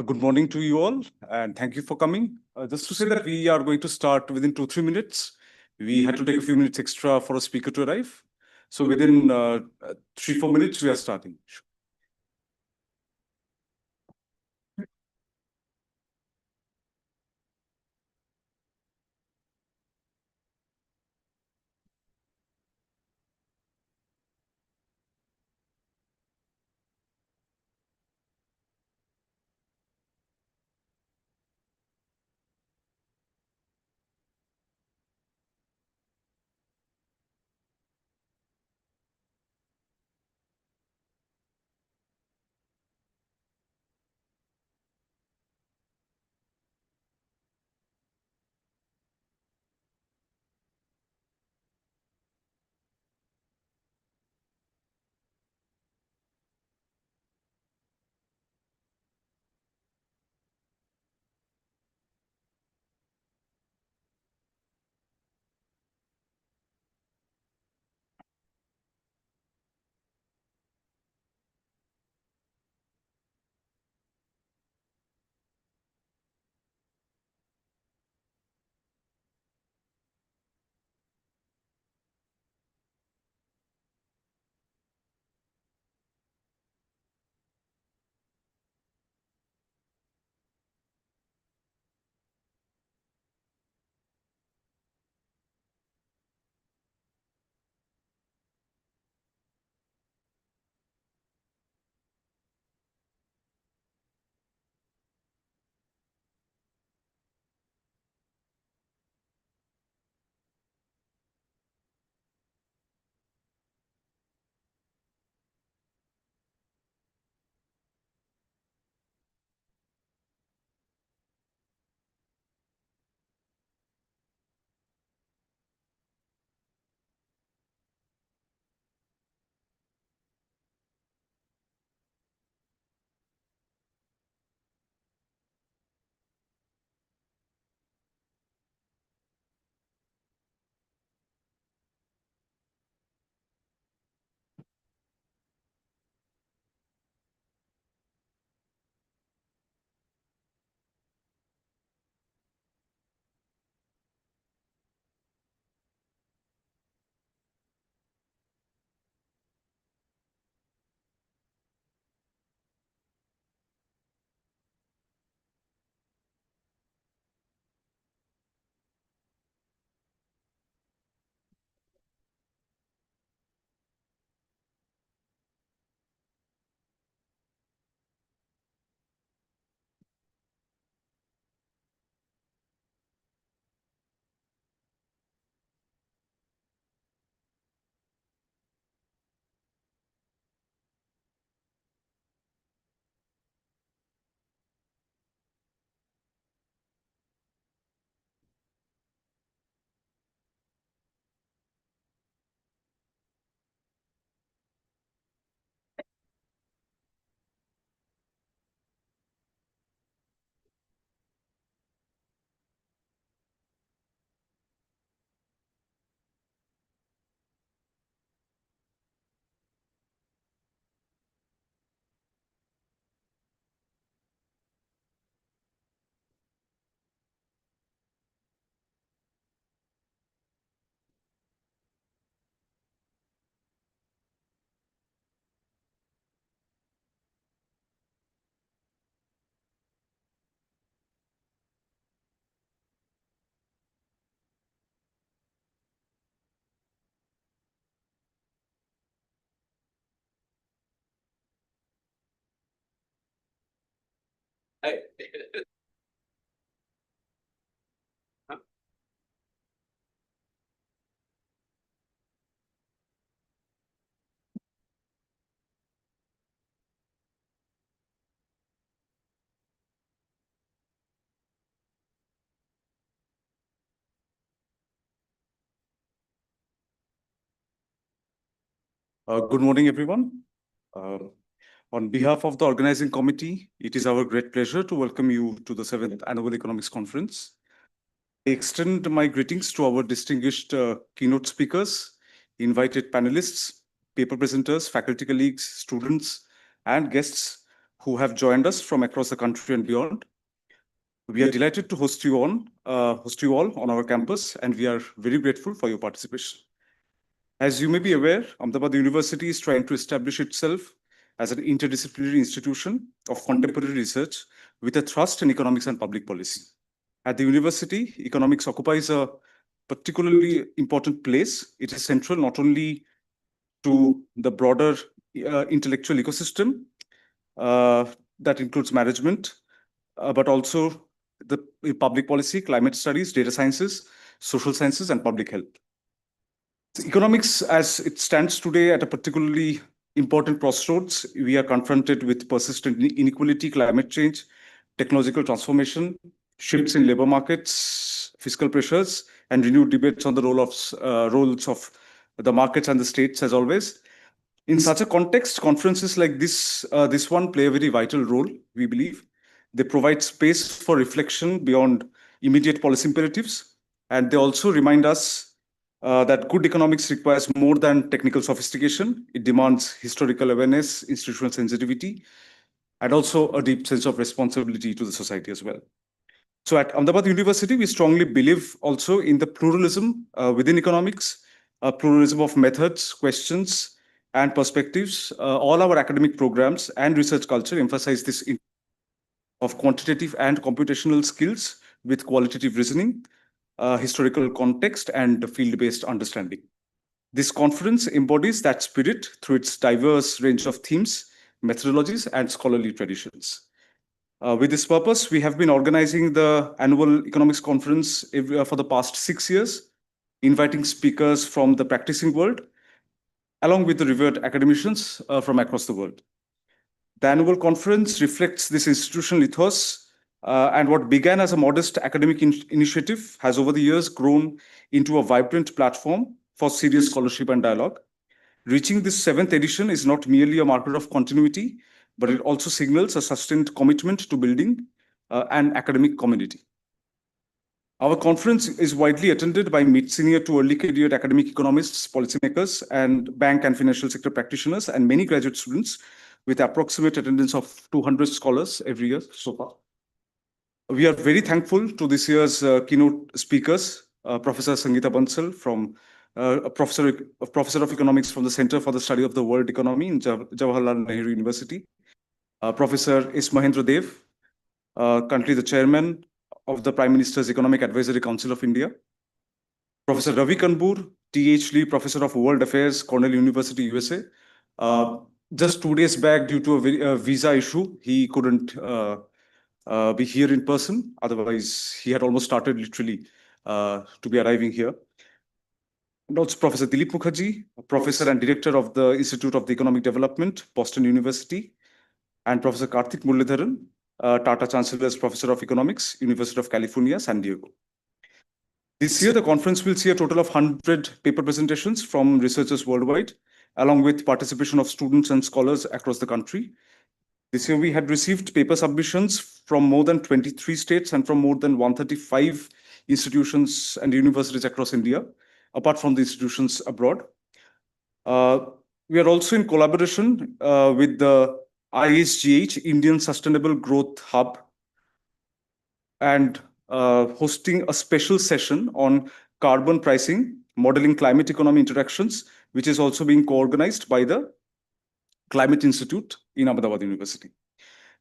Good morning to you all, and thank you for coming. Just to say that we are going to start within 2-3 minutes. We had to take a few minutes extra for a speaker to arrive. So within 3-4 minutes, we are starting. Good morning, everyone. On behalf of the organizing committee, it is our great pleasure to welcome you to the 7th Annual Economics Conference. I extend my greetings to our distinguished keynote speakers, invited panelists, paper presenters, faculty colleagues, students, and guests who have joined us from across the country and beyond. We are delighted to host you all on our campus, and we are very grateful for your participation. As you may be aware, Ahmedabad University is trying to establish itself as an interdisciplinary institution of contemporary research with a thrust in economics and public policy. At the university, economics occupies a particularly important place. It is central not only to the broader intellectual ecosystem that includes management, but also the public policy, climate studies, data sciences, social sciences, and public health. Economics, as it stands today at a particularly important crossroads, we are confronted with persistent inequality, climate change, technological transformation, shifts in labor markets, fiscal pressures, and renewed debates on the roles of the markets and the states, as always. In such a context, conferences like this one play a very vital role, we believe. They provide space for reflection beyond immediate policy imperatives, and they also remind us that good economics requires more than technical sophistication. It demands historical awareness, institutional sensitivity, and also a deep sense of responsibility to the society as well. So at Ahmedabad University, we strongly believe also in the pluralism within economics, pluralism of methods, questions, and perspectives. All our academic programs and research culture emphasize this of quantitative and computational skills with qualitative reasoning, historical context, and field-based understanding. This conference embodies that spirit through its diverse range of themes, methodologies, and scholarly traditions. With this purpose, we have been organizing the annual economics conference for the past 6 years, inviting speakers from the practicing world, along with the revered academicians from across the world. The annual conference reflects this institutional ethos, and what began as a modest academic initiative has over the years grown into a vibrant platform for serious scholarship and dialogue. Reaching this 7th edition is not merely a marker of continuity, but it also signals a sustained commitment to building an academic community. Our conference is widely attended by mid-senior to early career academic economists, policymakers, and bank and financial sector practitioners, and many graduate students, with approximate attendance of 200 scholars every year so far. We are very thankful to this year's keynote speakers, Professor Sangeeta Bansal, a professor of economics from the Center for the Study of the World Economy in Jawaharlal Nehru University, Professor S. Mahendra Dev, currently the chairman of the Prime Minister's Economic Advisory Council of India, Professor Ravi Kanpur, TH Lee, Professor of World Affairs, Cornell University, USA. Just 2 days back, due to a visa issue, he couldn't be here in person. Otherwise, he had almost started literally to be arriving here. And also Professor Dilip Mukherjee, Professor and Director of the Institute of the Economic Development, Boston University, and Professor Karthik Muralidharan, Tata Chancellor's Professor of Economics, University of California, San Diego. This year, the conference will see a total of 100 paper presentations from researchers worldwide, along with participation of students and scholars across the country. This year, we had received paper submissions from more than 23 states and from more than 135 institutions and universities across India, apart from the institutions abroad. We are also in collaboration with the ISGH, Indian Sustainable Growth Hub, and hosting a special session on carbon pricing, modeling climate economy interactions, which is also being co-organized by the Climate Institute in Ahmedabad University.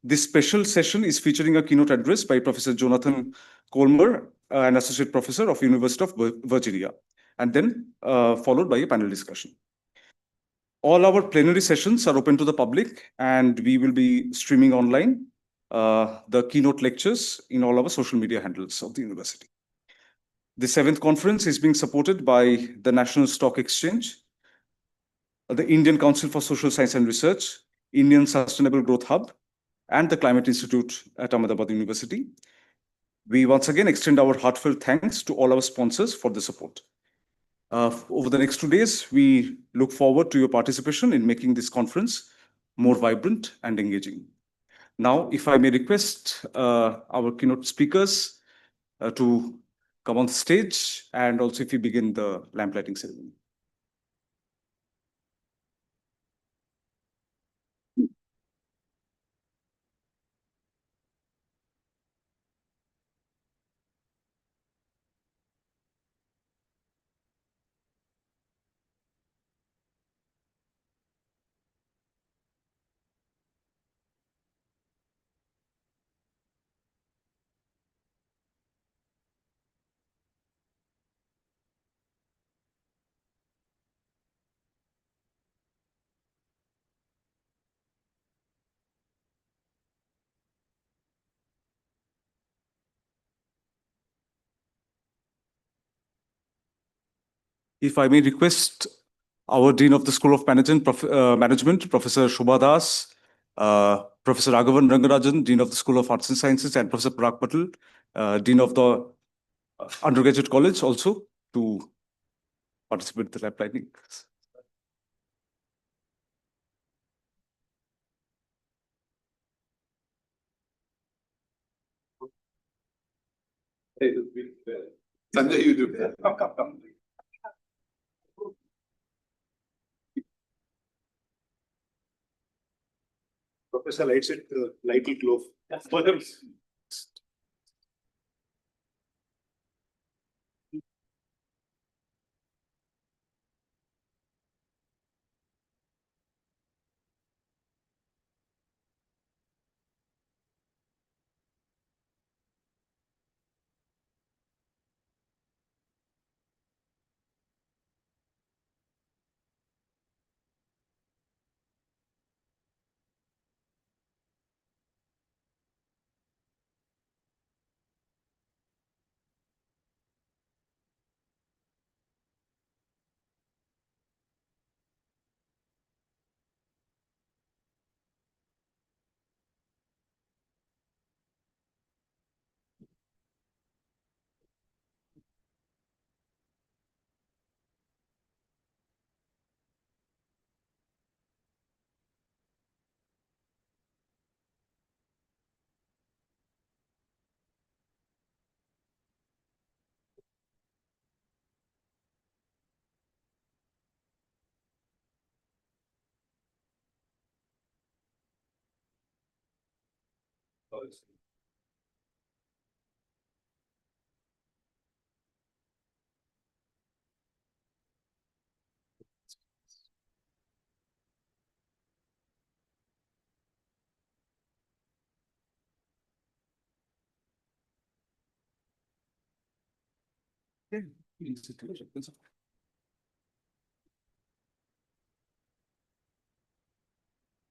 This special session is featuring a keynote address by Professor Jonathan Colmer, an associate professor of University of Virginia, and then followed by a panel discussion. All our plenary sessions are open to the public, and we will be streaming online the keynote lectures in all our social media handles of the university. The 7th conference is being supported by the National Stock Exchange, the Indian Council for Social Science and Research, Indian Sustainable Growth Hub, and the Climate Institute at Ahmedabad University. We once again extend our heartfelt thanks to all our sponsors for the support. Over the next 2 days, we look forward to your participation in making this conference more vibrant and engaging. Now, if I may request our keynote speakers to come on stage, and also if we begin the lamplighting ceremony. If I may request our Dean of the School of Management, Professor Shobha Das, Professor Raghavan Rangarajan, Dean of the School of Arts and Sciences, and Professor Parag Patel, Dean of the Undergraduate College, also to participate in the lab planning. Sanjay, you do. Come. Professor lights it lightly glow.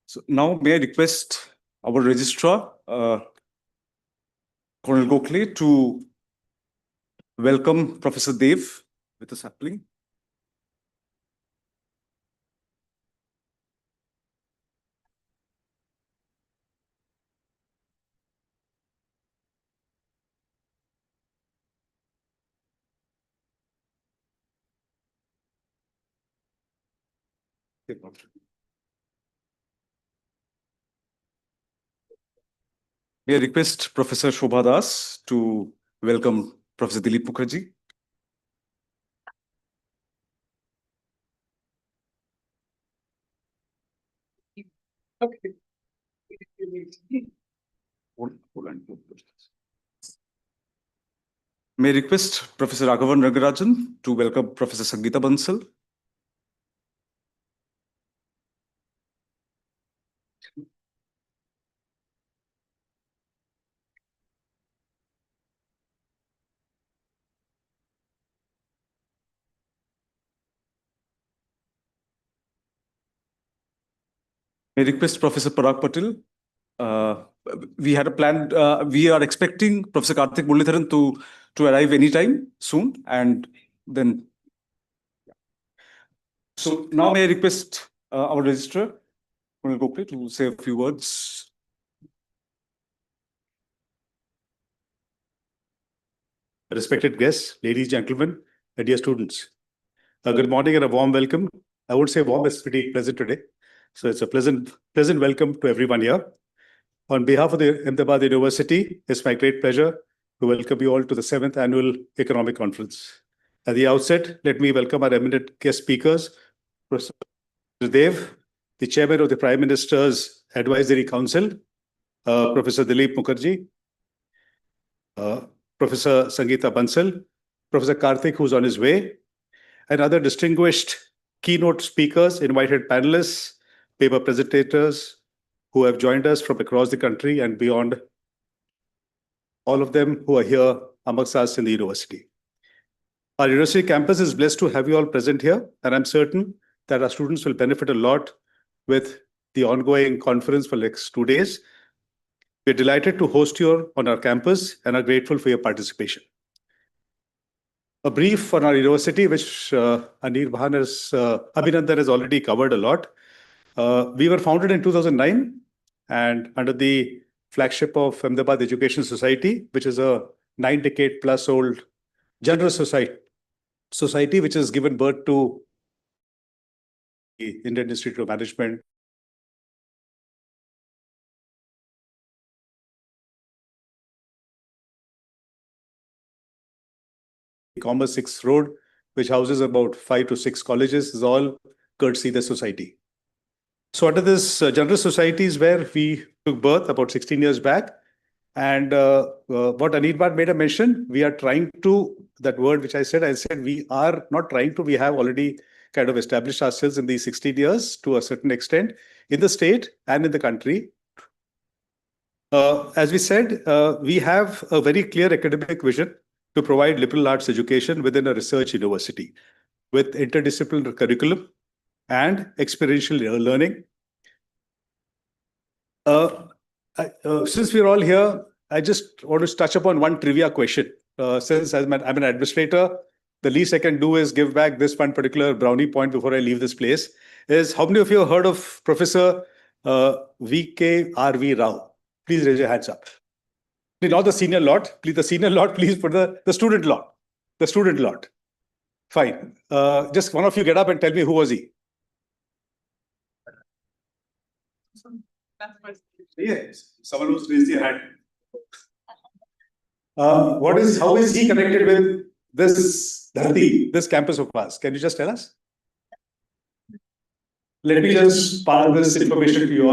So now may I request our registrar, Colonel Gokhale, to welcome Professor Dev with a sapling. May I request Professor Shobha Das to welcome Professor Dilip Mukherjee. Okay. May I request Professor Raghavan Rangarajan to welcome Professor Sangeeta Bansal. May I request Professor Parag Patel. We had a plan. We are expecting Professor Karthik Muralidharan to arrive anytime soon, and then. So now may I request our registrar, Colonel Gokhale, to say a few words. Respected guests, ladies, gentlemen, and dear students. Good morning and a warm welcome. I would say warm is pretty pleasant today. So it's a pleasant welcome to everyone here. On behalf of the Ahmedabad University, it's my great pleasure to welcome you all to the 7th Annual Economic Conference. At the outset, let me welcome our eminent guest speakers, Professor Dev, the Chairman of the Prime Minister's Advisory Council, Professor Dilip Mukherjee, Professor Sangeeta Bansal, Professor Karthik, who's on his way, and other distinguished keynote speakers, invited panelists, paper presentators who have joined us from across the country and beyond, all of them who are here amongst us in the university. Our university campus is blessed to have you all present here, and I'm certain that our students will benefit a lot with the ongoing conference for the next 2 days. We're delighted to host you on our campus and are grateful for your participation. a brief on our university, which Abhinandan has already covered a lot. We were founded in 2009 and under the flagship of Ahmedabad Education Society, which is a 9-decade plus old general society which has given birth to the Indian Institute of Management. Commerce 6 Road, which houses about 5 to 6 colleges, is all courtesy the society. So under this general society is where we took birth about 16 years back. And what Anirban made a mention, we are trying to, that word which I said we are not trying to, we have already kind of established ourselves in these 16 years to a certain extent in the state and in the country. As we said, we have a very clear academic vision to provide liberal arts education within a research university with interdisciplinary curriculum and experiential learning. Since we're all here, I just want to touch upon one trivia question. Since I'm an administrator, the least I can do is give back this one particular brownie point before I leave this place. Is how many of you have heard of Professor V.K. R.V. Rao? Please raise your hands up. Not the senior lot. Please, the senior lot, please put the student lot. The student lot. Fine. Just one of you get up and tell me who was he? Yes, someone who's raised their hand. How is he connected with this Dharti, this campus of ours? Can you just tell us? Let me just pass this information to you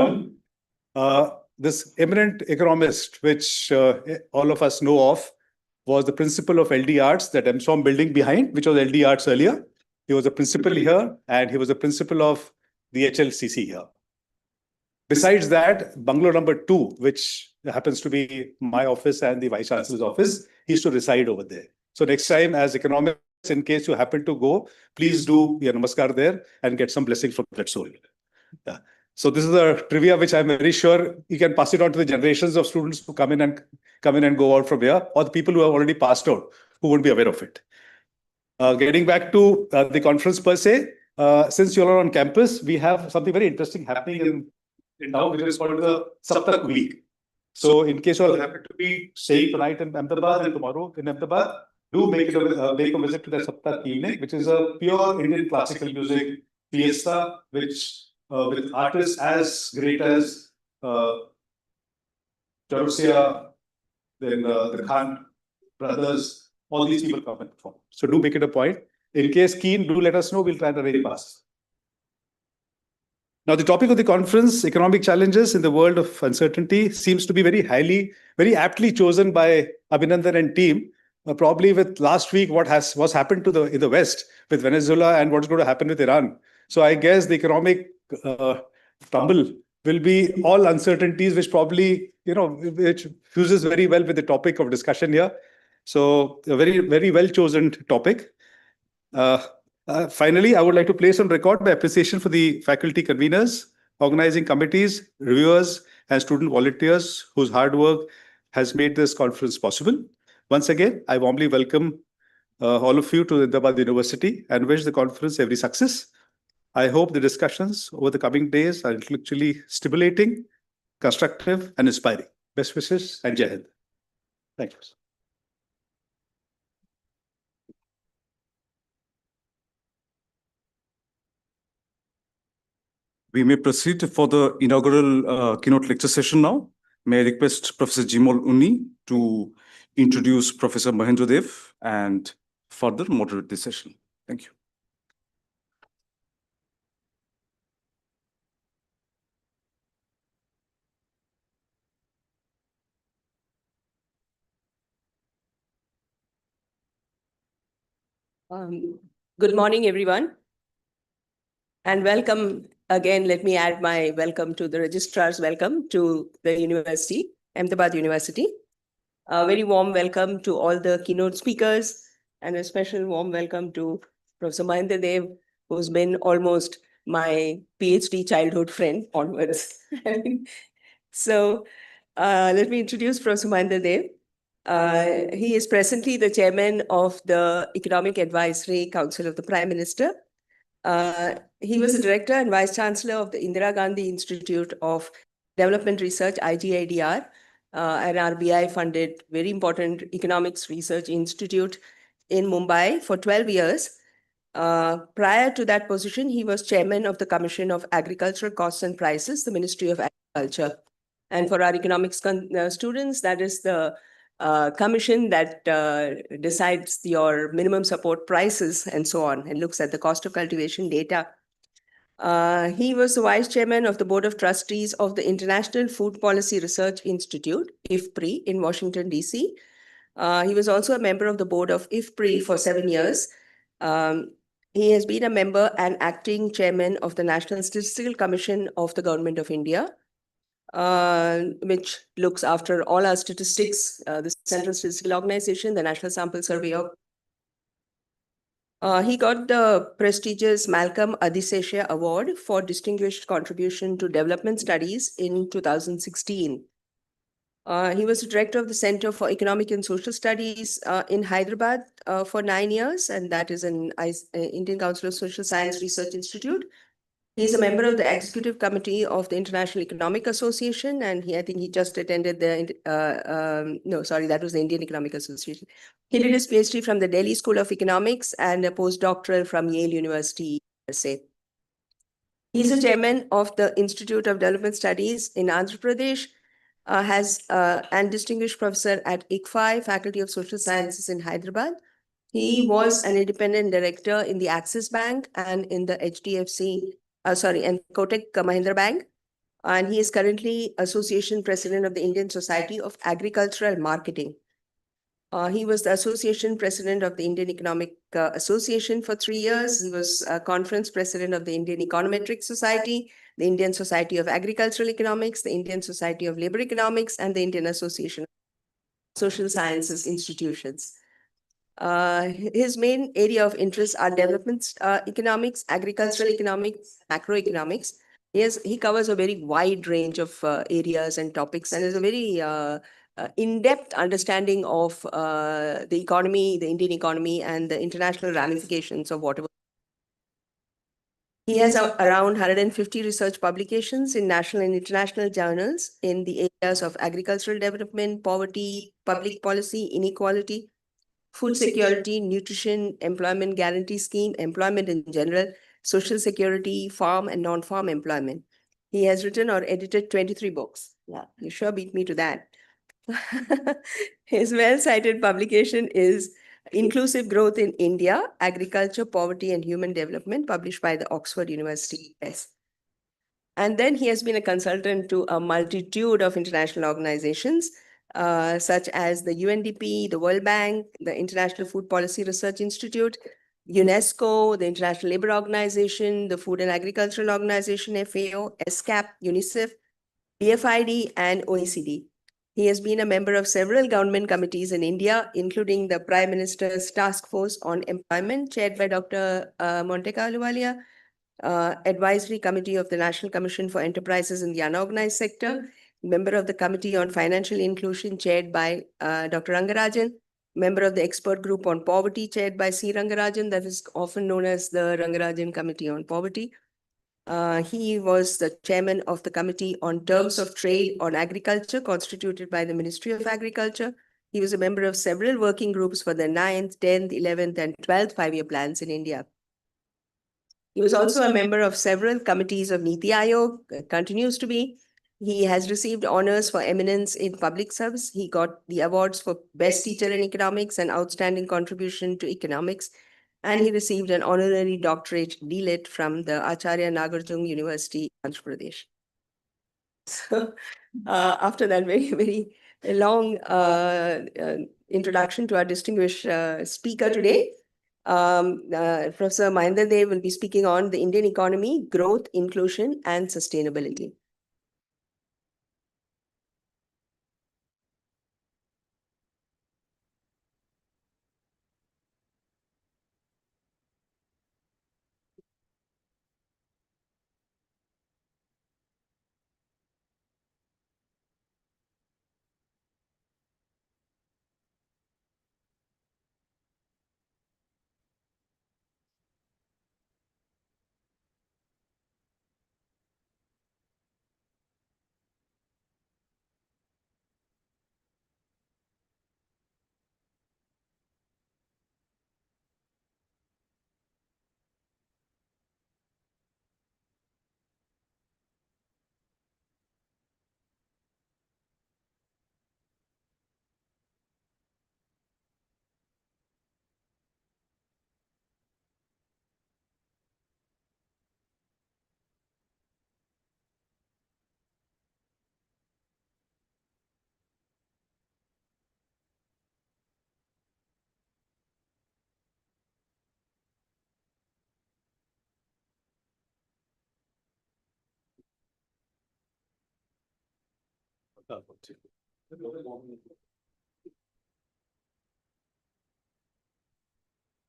all. This eminent economist, which all of us know of, was the principal of LD Arts, that MSOM building behind, which was LD Arts earlier. He was a principal here, and he was a principal of the HLCC here. Besides that, bungalow number 2, which happens to be my office and the Vice Chancellor's office, he used to reside over there. So next time, as economists, in case you happen to go, please do your namaskar there and get some blessing from that soul. Yeah. So this is a trivia which I'm very sure you can pass it on to the generations of students who come in and go out from here, or the people who have already passed out who won't be aware of it. Getting back to the conference per se, since you're on campus, we have something very interesting happening in town, which is called the Saptak Week. So in case you all happen to be staying tonight in Ahmedabad and tomorrow in Ahmedabad, do make a visit to the Saptak evening, which is a pure Indian classical music fiesta, which with artists as great as Charusia, then the Khan brothers, all these people come and perform. So do make it a point. In case keen, do let us know. We'll try to arrange pass. Now, the topic of the conference, economic challenges in the world of uncertainty, seems to be very aptly chosen by Abhinandan and team. Probably with last week, what's happened in the West with Venezuela and what's going to happen with Iran. So I guess the economic tumble will be all uncertainties, which probably, which fuses very well with the topic of discussion here. So a very, very well chosen topic. Finally, I would like to place on record my appreciation for the faculty conveners, organizing committees, reviewers, and student volunteers whose hard work has made this conference possible. Once again, I warmly welcome all of you to Ahmedabad University and wish the conference every success. I hope the discussions over the coming days are intellectually stimulating, constructive, and inspiring. Best wishes and Jai Hind. Thank you. We may proceed for the inaugural keynote lecture session now. May I request Professor Jimol Uni to introduce Professor Mahendra Dev and further moderate this session. Thank you. Good morning, everyone. And welcome again. Let me add my welcome to the registrar's welcome to the university, Ahmedabad University. A very warm welcome to all the keynote speakers and a special warm welcome to Professor Mahendra Dev, who's been almost my PhD childhood friend onwards. So let me introduce Professor Mahendra Dev. He is presently the chairman of the Economic Advisory Council of the Prime Minister. He was the director and vice chancellor of the Indira Gandhi Institute of Development Research, IGIDR, an RBI-funded, very important economics research institute in Mumbai for 12 years. Prior to that position, he was chairman of the Commission of Agricultural Costs and Prices, the Ministry of Agriculture. And for our economics students, that is the commission that decides your minimum support prices and so on, and looks at the cost of cultivation data. He was the vice chairman of the Board of Trustees of the International Food Policy Research Institute, IFPRI, in Washington, D.C. He was also a member of the board of IFPRI for 7 years. He has been a member and acting chairman of the National Statistical Commission of the Government of India, which looks after all our statistics, the Central Statistical Organization, the National Sample Survey. He got the prestigious Malcolm Adisesha Award for Distinguished Contribution to Development Studies in 2016. He was the director of the Center for Economic and Social Studies in Hyderabad for 9 years, and that is an Indian Council of Social Science Research Institute. He's a member of the executive committee of the International Economic Association, and I think he just attended the, that was the Indian Economic Association. He did his PhD from the Delhi School of Economics and a postdoctoral from Yale University, USA. He's a chairman of the Institute of Development Studies in Andhra Pradesh, and distinguished professor at ICFI, Faculty of Social Sciences in Hyderabad. He was an independent director in the Axis Bank and in the and Kotak Mahendra Bank. And he is currently association president of the Indian Society of Agricultural Marketing. He was the association president of the Indian Economic Association for 3 years. He was conference president of the Indian Econometric Society, the Indian Society of Agricultural Economics, the Indian Society of Labor Economics, and the Indian Association of Social Sciences Institutions. His main area of interest are development economics, agricultural economics, macroeconomics. He covers a very wide range of areas and topics, and is a very in-depth understanding of the economy, the Indian economy, and the international ramifications of whatever. He has around 150 research publications in national and international journals in the areas of agricultural development, poverty, public policy, inequality, food security, nutrition, employment guarantee scheme, employment in general, social security, farm and non-farm employment. He has written or edited 23 books. Yeah, you sure beat me to that. His well-cited publication is Inclusive Growth in India, Agriculture, Poverty and Human Development, published by the Oxford University Press. And then he has been a consultant to a multitude of international organizations, such as the UNDP, the World Bank, the International Food Policy Research Institute, UNESCO, the International Labour Organization, the Food and Agricultural Organization, FAO, ESCAP, UNICEF, BFID, and OECD. He has been a member of several government committees in India, including the Prime Minister's Task Force on Employment, chaired by Dr. Monteka Ahluwalia, Advisory Committee of the National Commission for Enterprises in the Unorganized Sector, member of the Committee on Financial Inclusion, chaired by Dr. Rangarajan, member of the Expert Group on Poverty, chaired by C. Rangarajan, that is often known as the Rangarajan Committee on Poverty. He was the chairman of the Committee on Terms of Trade on Agriculture, constituted by the Ministry of Agriculture. He was a member of several working groups for the 9th, 10th, 11th, and 12th five-year plans in India. He was also a member of several committees of Niti Aayog, continues to be. He has received honors for eminence in public service. He got the awards for Best Teacher in Economics and Outstanding Contribution to Economics. And he received an honorary doctorate D.Litt from the Acharya Nagarjuna University, Andhra Pradesh. So, after that very, very long introduction to our distinguished speaker today, Professor Mahendra will be speaking on the Indian economy, growth, inclusion, and sustainability.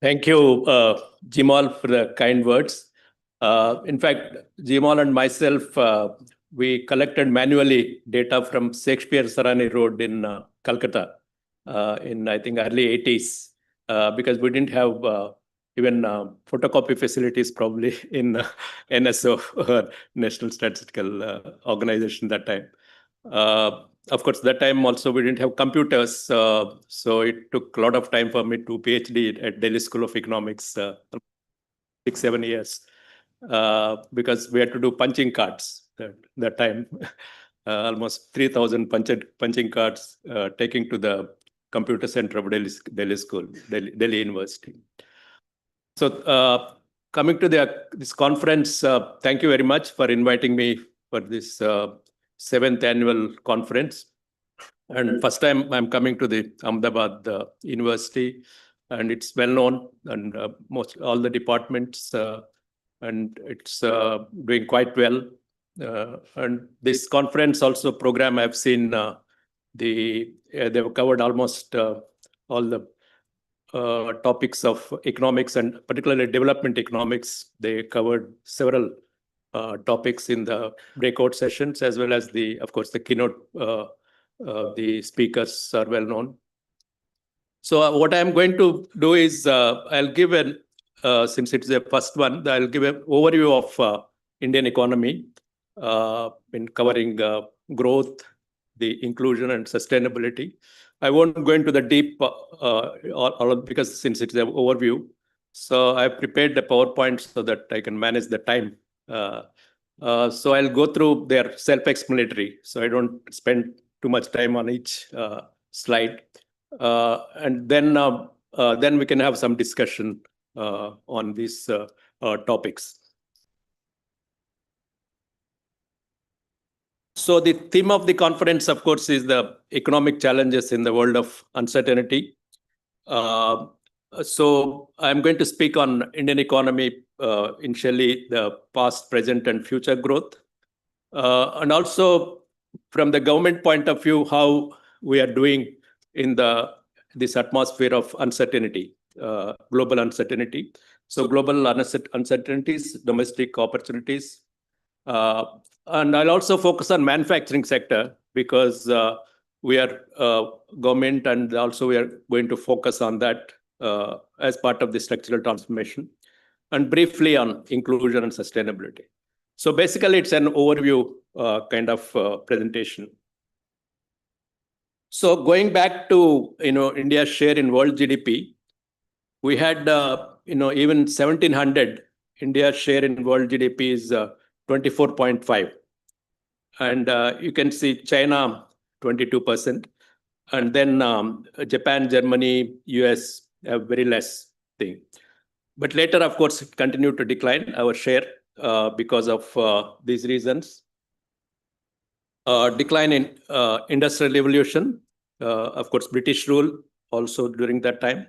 Thank you, Jimal, for the kind words. In fact, Jimal and myself, we collected manually data from Shakespeare Sarani Road in Calcutta in, I think, early 80s, because we didn't have even photocopy facilities probably in NSO, or National Statistical Organization that time. Of course, that time also we didn't have computers, so it took a lot of time for me to PhD at Delhi School of Economics, 6-7 years, because we had to do punching cards that time, almost 3,000 punching cards, taking to the computer center of Delhi School, Delhi University. So coming to this conference, thank you very much for inviting me for this 7th annual conference. And first time I'm coming to the Ahmedabad University, and it's well known, and most all the departments, and it's doing quite well. And this conference also program, I've seen they've covered almost all the topics of economics, and particularly development economics. They covered several topics in the breakout sessions, as well as of course, the keynote. The speakers are well known. So what I'm going to do is I'll give since it's the first one, I'll give an overview of Indian economy in covering growth, the inclusion and sustainability. I won't go into the deep because since it's an overview. So I prepared the PowerPoint so that I can manage the time. So I'll go through their self-explanatory, so I don't spend too much time on each slide. And then we can have some discussion on these topics. So the theme of the conference, of course, is the economic challenges in the world of uncertainty. So I'm going to speak on Indian economy, initially the past, present, and future growth. And also from the government point of view, how we are doing in this atmosphere of uncertainty, global uncertainty. So global uncertainties, domestic opportunities. And I'll also focus on manufacturing sector, because we are government, and also we are going to focus on that as part of the structural transformation, and briefly on inclusion and sustainability. So basically, it's an overview kind of presentation. So going back to India's share in world GDP, we had even 1700, India's share in world GDP is 24.5, and you can see China 22%, and then Japan, Germany, US have very less thing. But later, of course, it continued to decline our share because of these reasons. Decline in industrial revolution, of course, British rule also during that time.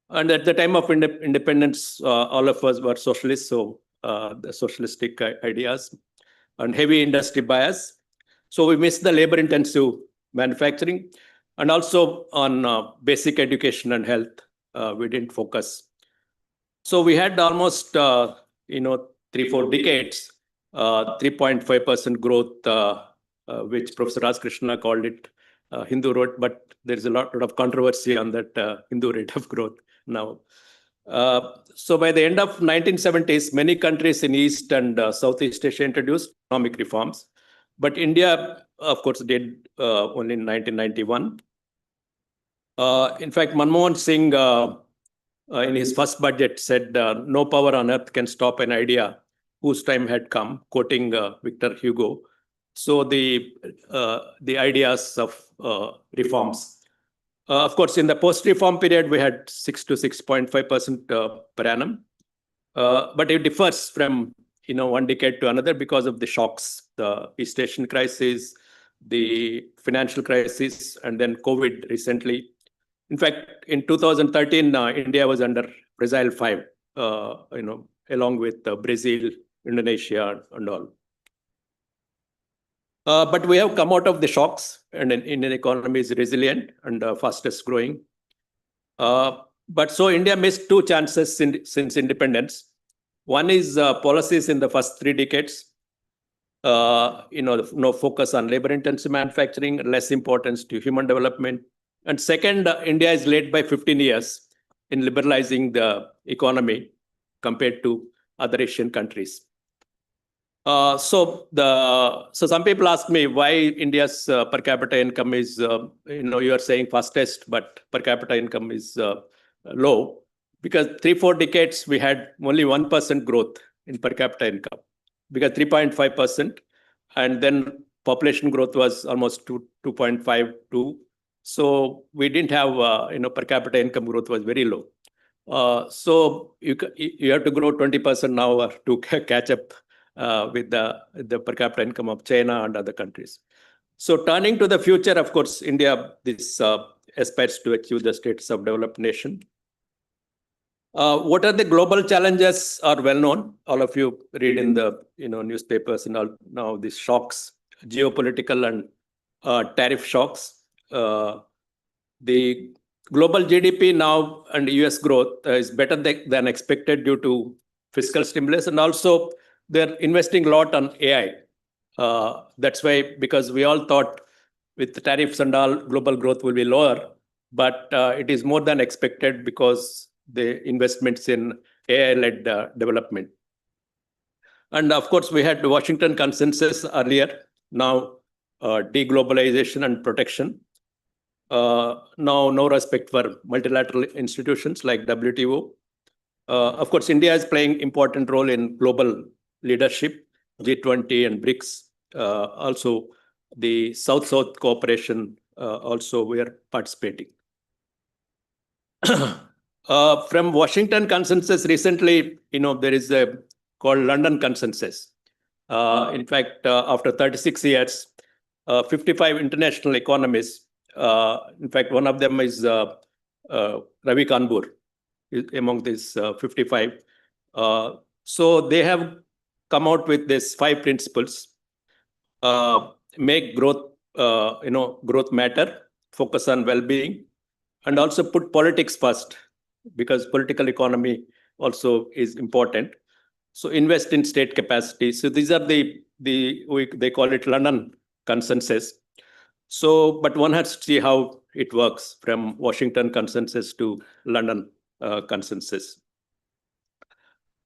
And at the time of independence, all of us were socialists, so the socialistic ideas, and heavy industry bias. So we missed the labor-intensive manufacturing, and also on basic education and health, we didn't focus. So we had almost 3-4 decades, 3.5% growth, which Professor Raj Krishna called it Hindu rate, but there's a lot of controversy on that Hindu rate of growth now. So by the end of 1970s, many countries in East and Southeast Asia introduced economic reforms, but India, of course, did only in 1991. In fact, Manmohan Singh, in his first budget, said, "No power on earth can stop an idea whose time had come," quoting Victor Hugo. So the ideas of reforms. Of course, in the post-reform period, we had 6 to 6.5% per annum, but it differs from one decade to another because of the shocks, the East Asian crisis, the financial crisis, and then COVID recently. In fact, in 2013, India was under Brazil 5, along with Brazil, Indonesia, and all. But we have come out of the shocks, and Indian economy is resilient and fastest growing. But so India missed two chances since independence. One is policies in the first 3 decades. No focus on labor-intensive manufacturing, less importance to human development. And second, India is late by 15 years in liberalizing the economy compared to other Asian countries. So some people ask me why India's per capita income is, you are saying fastest, but per capita income is low, because 3-4 decades we had only 1% growth in per capita income, because 3.5%, and then population growth was almost 2.52. So we didn't have, per capita income growth was very low. So you have to grow 20% now to catch up with the per capita income of China and other countries. So turning to the future, of course, India aspires to achieve the status of developed nation. What are the global challenges are well known. All of you read in the newspapers and all now these shocks, geopolitical and tariff shocks. The global GDP now and US growth is better than expected due to fiscal stimulus, and also they're investing a lot on AI. That's why, because we all thought with the tariffs and all, global growth will be lower, but it is more than expected because the investments in AI-led development. And of course, we had the Washington Consensus earlier, now deglobalization and protection. Now, no respect for multilateral institutions like WTO. Of course, India is playing important role in global leadership, G20 and BRICS. Also, the South-South cooperation, also we are participating. From Washington Consensus recently, there is a called London Consensus. In fact, after 36 years, 55 international economists, in fact, one of them is Ravi Kanpur, among these 55. So they have come out with these 5 principles: make growth, growth matter, focus on well-being, and also put politics first, because political economy also is important. So invest in state capacity. So these are they call it London Consensus. So, but one has to see how it works from Washington Consensus to London Consensus.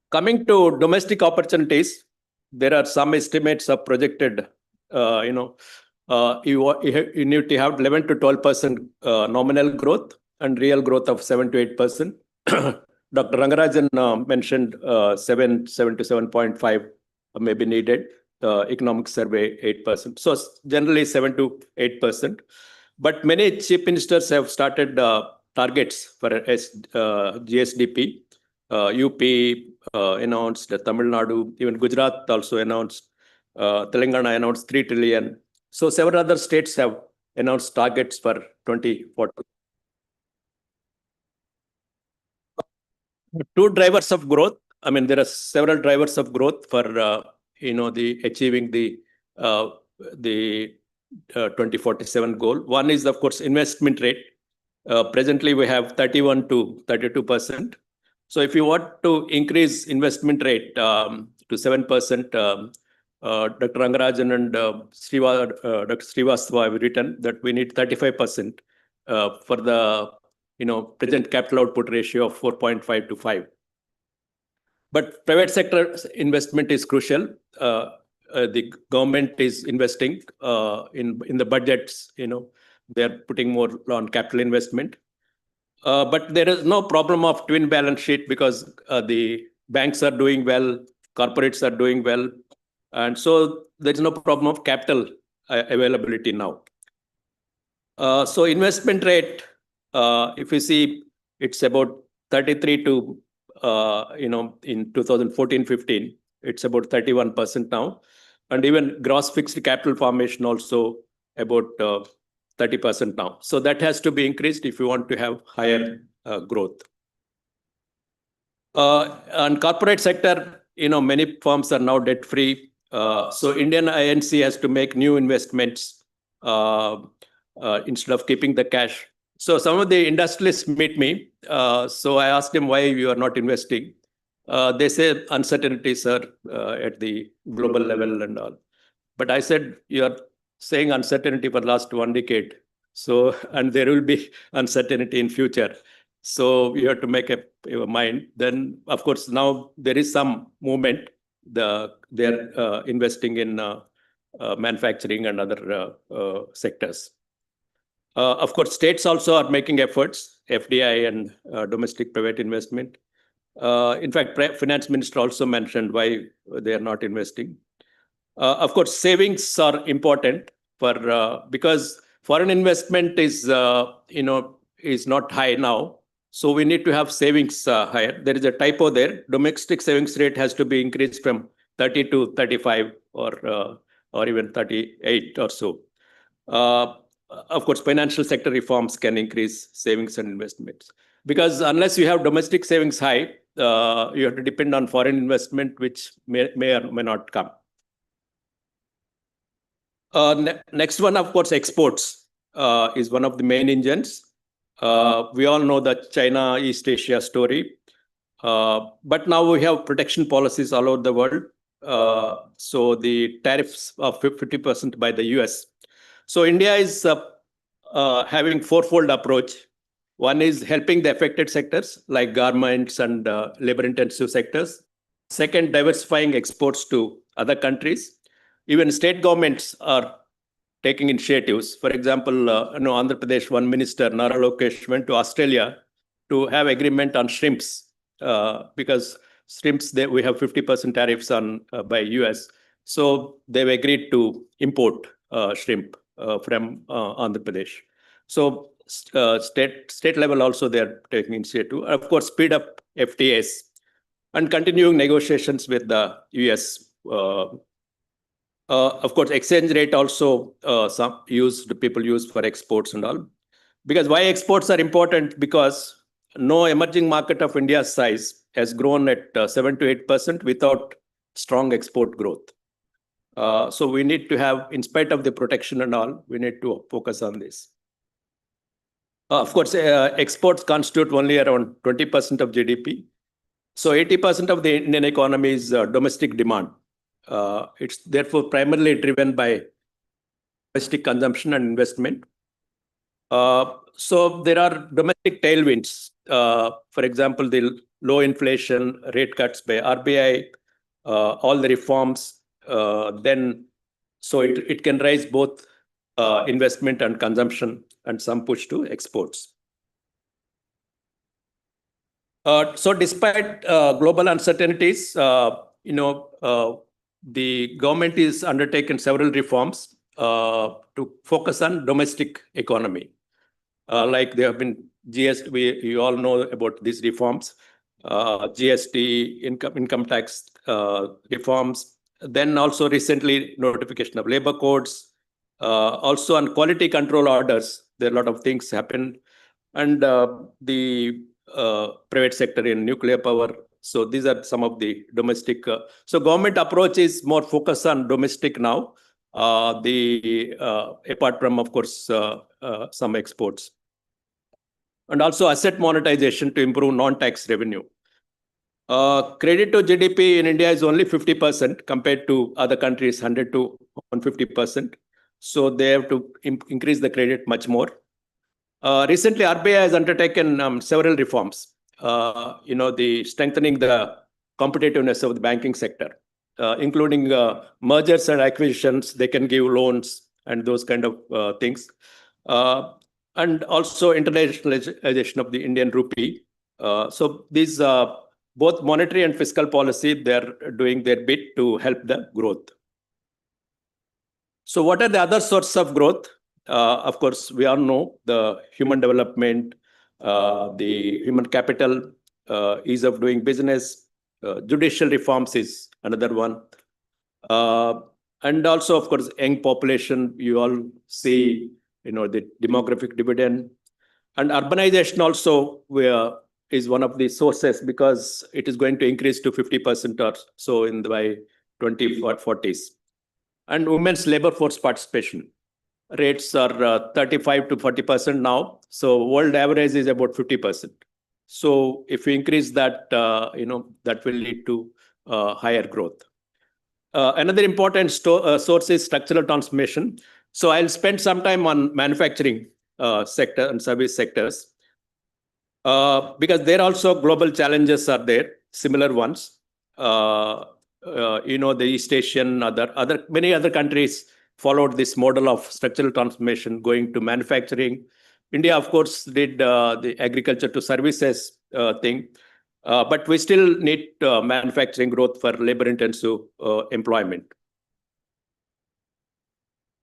Coming to domestic opportunities, there are some estimates of projected, you need to have 11 to 12% nominal growth and real growth of 7 to 8%. Dr. Rangarajan mentioned 7 to 7.5 may be needed. Economic survey 8%. So generally 7 to 8%. But many chief ministers have started targets for GSDP. UP announced, Tamil Nadu, even Gujarat also announced, Telangana announced 3 trillion. So several other states have announced targets for 2040. 2 drivers of growth. I mean, there are several drivers of growth for achieving the 2047 goal. One is, of course, investment rate. Presently, we have 31 to 32%. So if you want to increase investment rate to 7%, Dr. Rangarajan and Dr. Srivastava have written that we need 35% for the present capital output ratio of 4.5 to 5. But private sector investment is crucial. The government is investing in the budgets. They're putting more on capital investment. But there is no problem of twin balance sheet, because the banks are doing well, corporates are doing well, and so there is no problem of capital availability now. So investment rate, if you see, it's about 33 to in 2014-15, it's about 31% now, and even gross fixed capital formation also about 30% now. So that has to be increased if you want to have higher growth. And corporate sector, many firms are now debt free. So Indian INC has to make new investments instead of keeping the cash. So some of the industrialists meet me. So I asked them why you are not investing. They say uncertainty, sir, at the global level and all. But I said, you are saying uncertainty for the last 1 decade. So, and there will be uncertainty in future. So you have to make up your mind. Then, of course, now there is some movement. They're investing in manufacturing and other sectors. Of course, states also are making efforts, FDI and domestic private investment. In fact, Finance Minister also mentioned why they are not investing. Of course, savings are important for because foreign investment is is not high now. So we need to have savings higher. There is a typo there. Domestic savings rate has to be increased from 30 to 35 or even 38 or so. Of course, financial sector reforms can increase savings and investments. Because unless you have domestic savings high, you have to depend on foreign investment, which may or may not come. Next one, of course, exports is one of the main engines. We all know the China, East Asia story. But now we have protection policies all over the world. So the tariffs are 50% by the US. So India is having fourfold approach. One is helping the affected sectors like garments and labor-intensive sectors. Second, diversifying exports to other countries. Even state governments are taking initiatives. For example, Andhra Pradesh, one minister, Nara Lokesh, went to Australia to have agreement on shrimps because shrimps, we have 50% tariffs on by US. So they've agreed to import shrimp from Andhra Pradesh. So state level also they're taking initiative. Of course, speed up FTAs and continuing negotiations with the US. Of course, exchange rate also people use for exports and all. Because why exports are important? Because no emerging market of India's size has grown at 7 to 8% without strong export growth. So we need to have, in spite of the protection and all, we need to focus on this. Of course, exports constitute only around 20% of GDP. So 80% of the Indian economy is domestic demand. It's therefore primarily driven by domestic consumption and investment. So there are domestic tailwinds. For example, the low inflation, rate cuts by RBI, all the reforms. Then, so it can raise both investment and consumption and some push to exports. So despite global uncertainties, the government is undertaken several reforms to focus on domestic economy. Like there have been GST, you all know about these reforms, GST, income tax reforms, then also recently notification of labor codes, also on quality control orders, there are a lot of things happen, and the private sector in nuclear power. So these are some of the domestic. So government approach is more focused on domestic now, apart from, of course, some exports. And also asset monetization to improve non-tax revenue. Credit to GDP in India is only 50% compared to other countries, 100 to 150%. So they have to increase the credit much more. Recently, RBI has undertaken several reforms. The strengthening the competitiveness of the banking sector, including mergers and acquisitions. They can give loans and those kind of things. And also internationalization of the Indian rupee. So these both monetary and fiscal policy, they're doing their bit to help the growth. So what are the other sources of growth? Of course, we all know the human development, the human capital, ease of doing business, judicial reforms is another one. And also, of course, young population, you all see, the demographic dividend. And urbanization also is one of the sources because it is going to increase to 50% or so by 2040s. And women's labor force participation rates are 35 to 40% now. So world average is about 50%. So if we increase that, that will lead to higher growth. Another important source is structural transformation. So I'll spend some time on manufacturing sector and service sectors because there also global challenges are there, similar ones. The East Asian, many other countries followed this model of structural transformation, going to manufacturing. India, of course, did the agriculture to services thing, but we still need manufacturing growth for labor-intensive employment.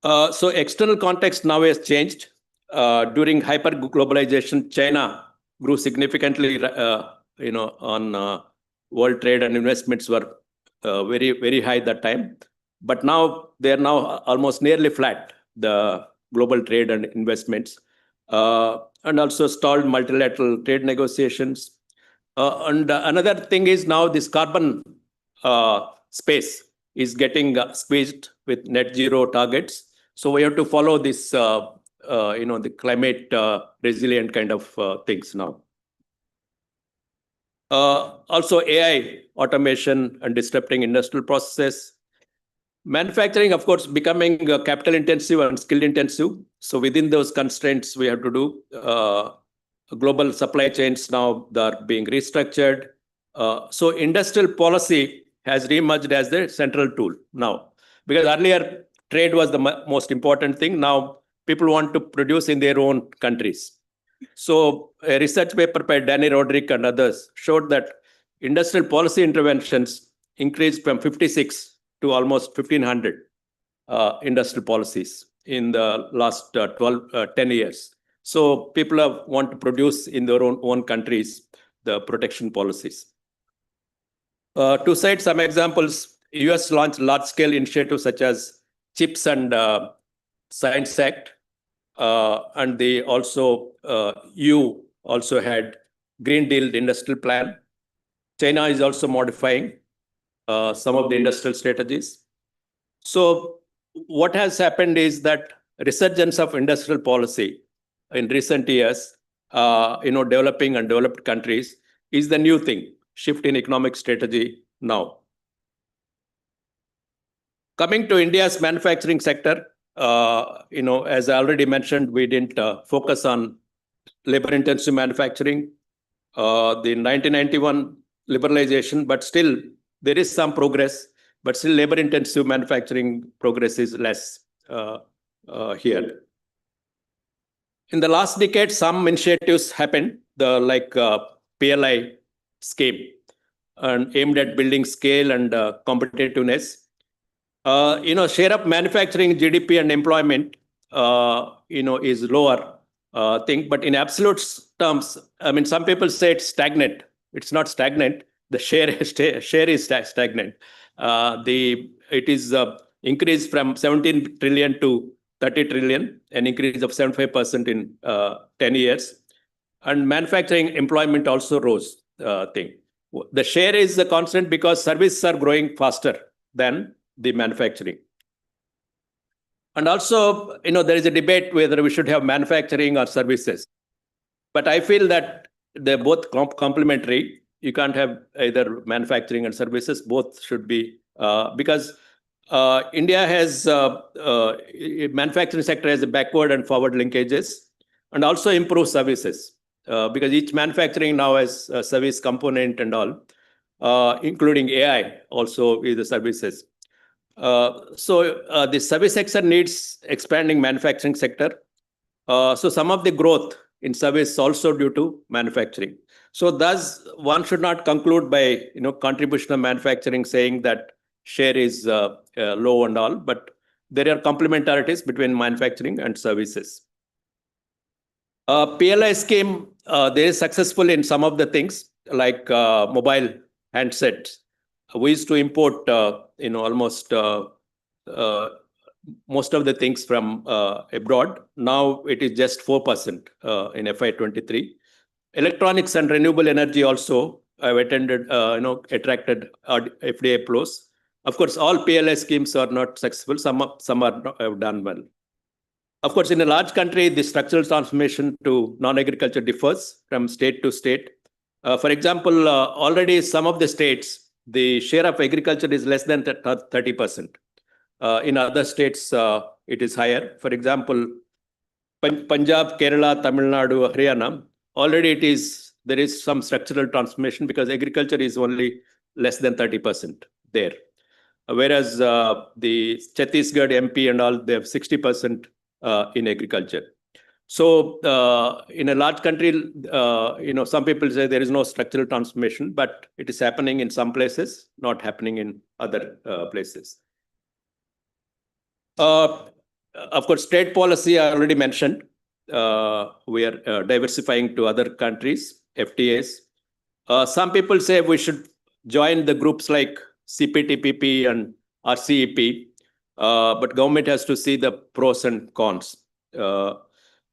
So external context now has changed. During hyper-globalization, China grew significantly, on world trade and investments were very, very high that time. But now they are now almost nearly flat, the global trade and investments, and also stalled multilateral trade negotiations. And another thing is now this carbon space is getting squeezed with net zero targets. So we have to follow this, the climate resilient kind of things now. Also AI, automation and disrupting industrial processes. Manufacturing, of course, becoming capital intensive and skill intensive. So within those constraints, we have to do global supply chains now that are being restructured. So industrial policy has reemerged as the central tool now, because earlier trade was the most important thing. Now people want to produce in their own countries. So a research paper by Danny Roderick and others showed that industrial policy interventions increased from 56 to almost 1,500 industrial policies in the last 10 years. So people want to produce in their own countries, the protection policies. To cite some examples, US launched large-scale initiatives such as CHIPS and Science Act, and they also, EU also had Green Deal Industrial Plan. China is also modifying some of the industrial strategies. So what has happened is that resurgence of industrial policy in recent years, developing and developed countries is the new thing, shift in economic strategy now. Coming to India's manufacturing sector, as I already mentioned, we didn't focus on labor-intensive manufacturing. The 1991 liberalization, but still there is some progress, but still labor-intensive manufacturing progress is less here. In the last decade, some initiatives happened, like PLI scheme, and aimed at building scale and competitiveness. Share of manufacturing, GDP and employment, is lower thing, but in absolute terms, I mean, some people say it's stagnant. It's not stagnant. The share is stagnant. It is increased from 17 trillion to 30 trillion, an increase of 75% in 10 years. And manufacturing employment also rose. The share is constant because services are growing faster than the manufacturing. And also, there is a debate whether we should have manufacturing or services. But I feel that they're both complementary. You can't have either manufacturing and services. Both should be, because India has, manufacturing sector has a backward and forward linkages, and also improve services, because each manufacturing now has a service component and all, including AI also is the services. So the service sector needs expanding manufacturing sector. So some of the growth in service also due to manufacturing. So thus one should not conclude by contribution of manufacturing saying that share is low and all, but there are complementarities between manufacturing and services. PLI scheme, they are successful in some of the things like mobile handsets. We used to import, almost most of the things from abroad. Now it is just 4% in FY23. Electronics and renewable energy also, I've attended, attracted FDA applause. Of course, all PLI schemes are not successful. Some have done well. Of course, in a large country, the structural transformation to non-agriculture differs from state to state. For example, already some of the states, the share of agriculture is less than 30%. In other states, it is higher. For example, Punjab, Kerala, Tamil Nadu, Haryana, already there is some structural transformation because agriculture is only less than 30% there. Whereas the Chhattisgarh, MP and all, they have 60% in agriculture. So in a large country, some people say there is no structural transformation, but it is happening in some places, not happening in other places. Of course, trade policy I already mentioned. We are diversifying to other countries, FTAs. Some people say we should join the groups like CPTPP and RCEP, but government has to see the pros and cons.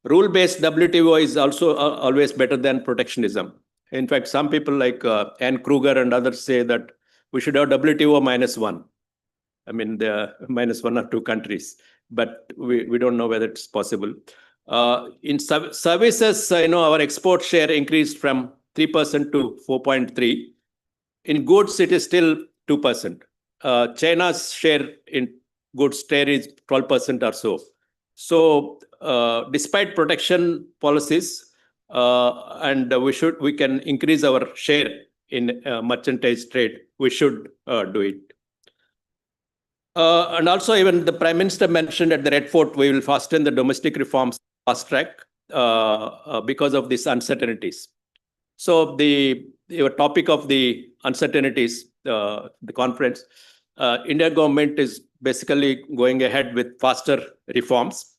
Rule-based WTO is also always better than protectionism. In fact, some people like Ann Kruger and others say that we should have WTO -1. I mean, there are -1 or 2 countries, but we don't know whether it's possible. In services, our export share increased from 3% to 4.3%. In goods, it is still 2%. China's share in goods share is 12% or so. So, despite protection policies, and we can increase our share in merchandise trade, we should do it. And also, even the Prime Minister mentioned at the Red Fort, we will fasten the domestic reforms fast track because of these uncertainties. So your topic of the uncertainties, the conference, India government is basically going ahead with faster reforms,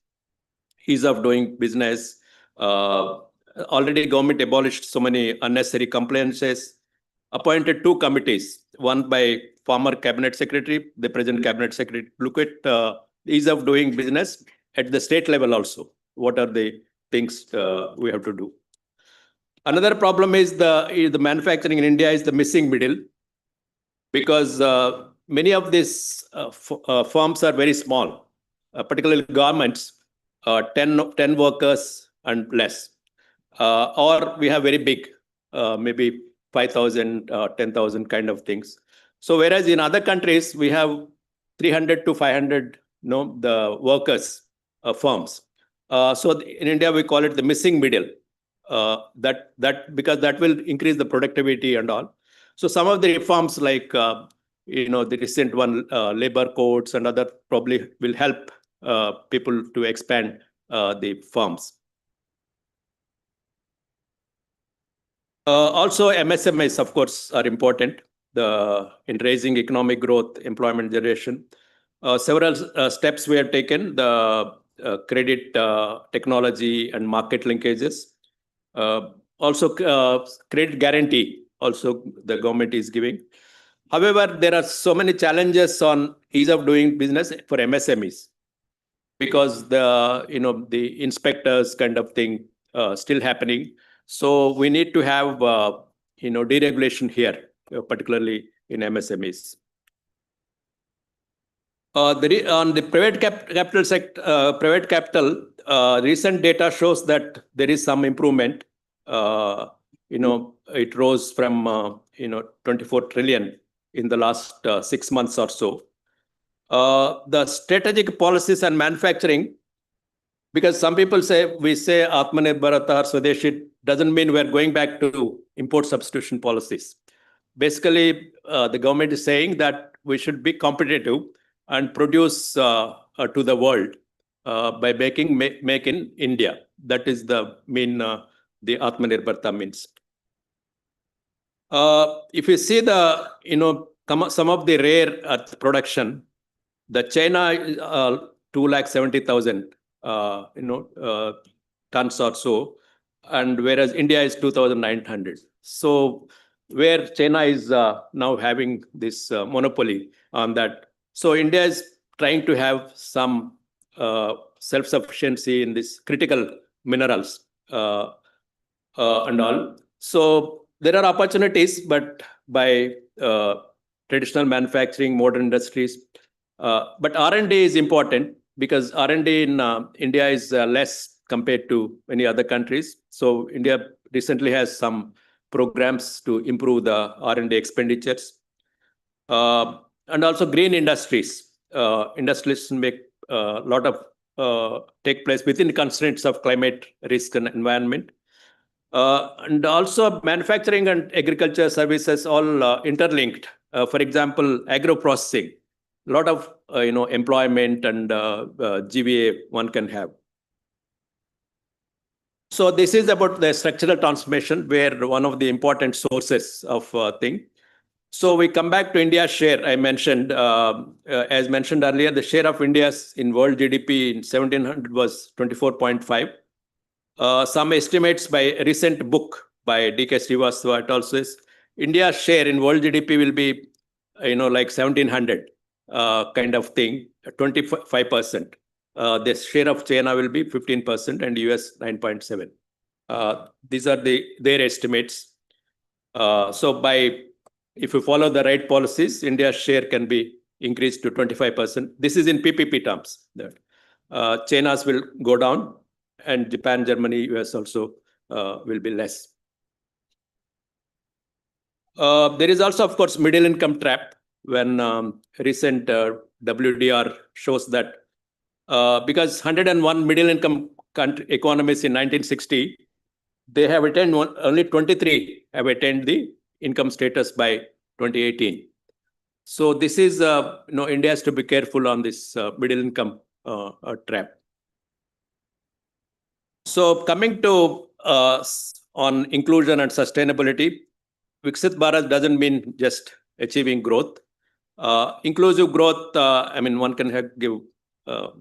ease of doing business. Already government abolished so many unnecessary compliances, appointed 2 committees, one by former cabinet secretary, the present cabinet secretary, look at ease of doing business at the state level also. What are the things we have to do? Another problem is the manufacturing in India is the missing middle, because many of these firms are very small, particularly garments, 10 workers and less. Or we have very big, maybe 5,000, 10,000 kind of things. So whereas in other countries, we have 300 to 500, the workers, firms. So in India, we call it the missing middle. Because that will increase the productivity and all. So some of the reforms like, the recent one, labor codes and other probably will help people to expand the firms. Also, MSMEs, of course, are important in raising economic growth, employment generation. Several steps we have taken, the credit, technology and market linkages. Also, credit guarantee, also the government is giving. However, there are so many challenges on ease of doing business for MSMEs because the inspectors kind of thing still happening. So we need to have deregulation here, particularly in MSMEs. On the private capital sector, private capital, recent data shows that there is some improvement. It rose from 24 trillion in the last 6 months or so. The strategic policies and manufacturing, because some people say we say Atmanirbharata or Swadeshi, doesn't mean we're going back to import substitution policies. Basically, the government is saying that we should be competitive and produce to the world by make in India. That is the main the Atmanirbharta means. If you see some of the rare earth production, the China is 270,000 tons or so, and whereas India is 2,900. So where China is now having this monopoly on that. So India is trying to have some self-sufficiency in this critical minerals and all. So there are opportunities, but by traditional manufacturing, modern industries. But R&D is important because R&D in India is less compared to many other countries. So India recently has some programs to improve the R&D expenditures. And also green industries. Industries make a lot of take place within the constraints of climate risk and environment. And also manufacturing and agriculture services all interlinked. For example, agro-processing, a lot of employment and GVA one can have. So this is about the structural transformation, where one of the important sources of thing. So we come back to India's share. I mentioned, as mentioned earlier, the share of India's in world GDP in 1700 was 24.5. Some estimates by a recent book by D.K. Srivastava, it also says India's share in world GDP will be, like 1700 kind of thing, 25%. The share of China will be 15% and US 9.7. These are their estimates. So if you follow the right policies, India's share can be increased to 25%. This is in PPP terms. China's will go down, and Japan, Germany, US also will be less. There is also, of course, middle income trap. When recent WDR shows that because 101 middle income economies in 1960, they have attained only 23 have attained the income status by 2018. So this is, India has to be careful on this middle income trap. So coming to on inclusion and sustainability, Viksit Bharat doesn't mean just achieving growth. Inclusive growth, one can give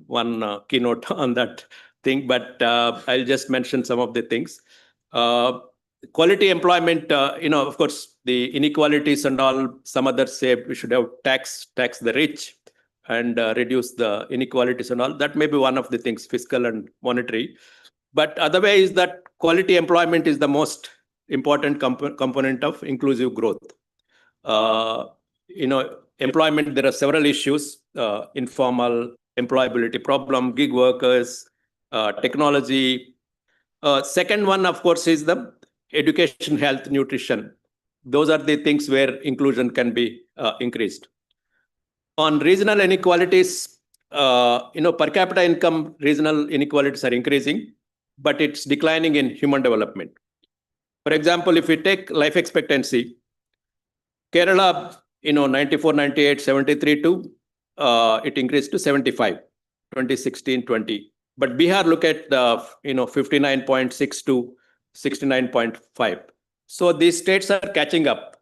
one keynote on that thing, but I'll just mention some of the things. Quality employment, of course, the inequalities and all, some others say we should have tax the rich and reduce the inequalities and all. That may be one of the things, fiscal and monetary. But other way is that quality employment is the most important component of inclusive growth. Employment, there are several issues, informal employability problem, gig workers, technology. Second one, of course, is the education, health, nutrition. Those are the things where inclusion can be increased. On regional inequalities, per capita income, regional inequalities are increasing, but it's declining in human development. For example, if we take life expectancy, Kerala, 94, 98, 73 to it increased to 75, 2016, 20. But Bihar, look at the 59.6 to 69.5. So these states are catching up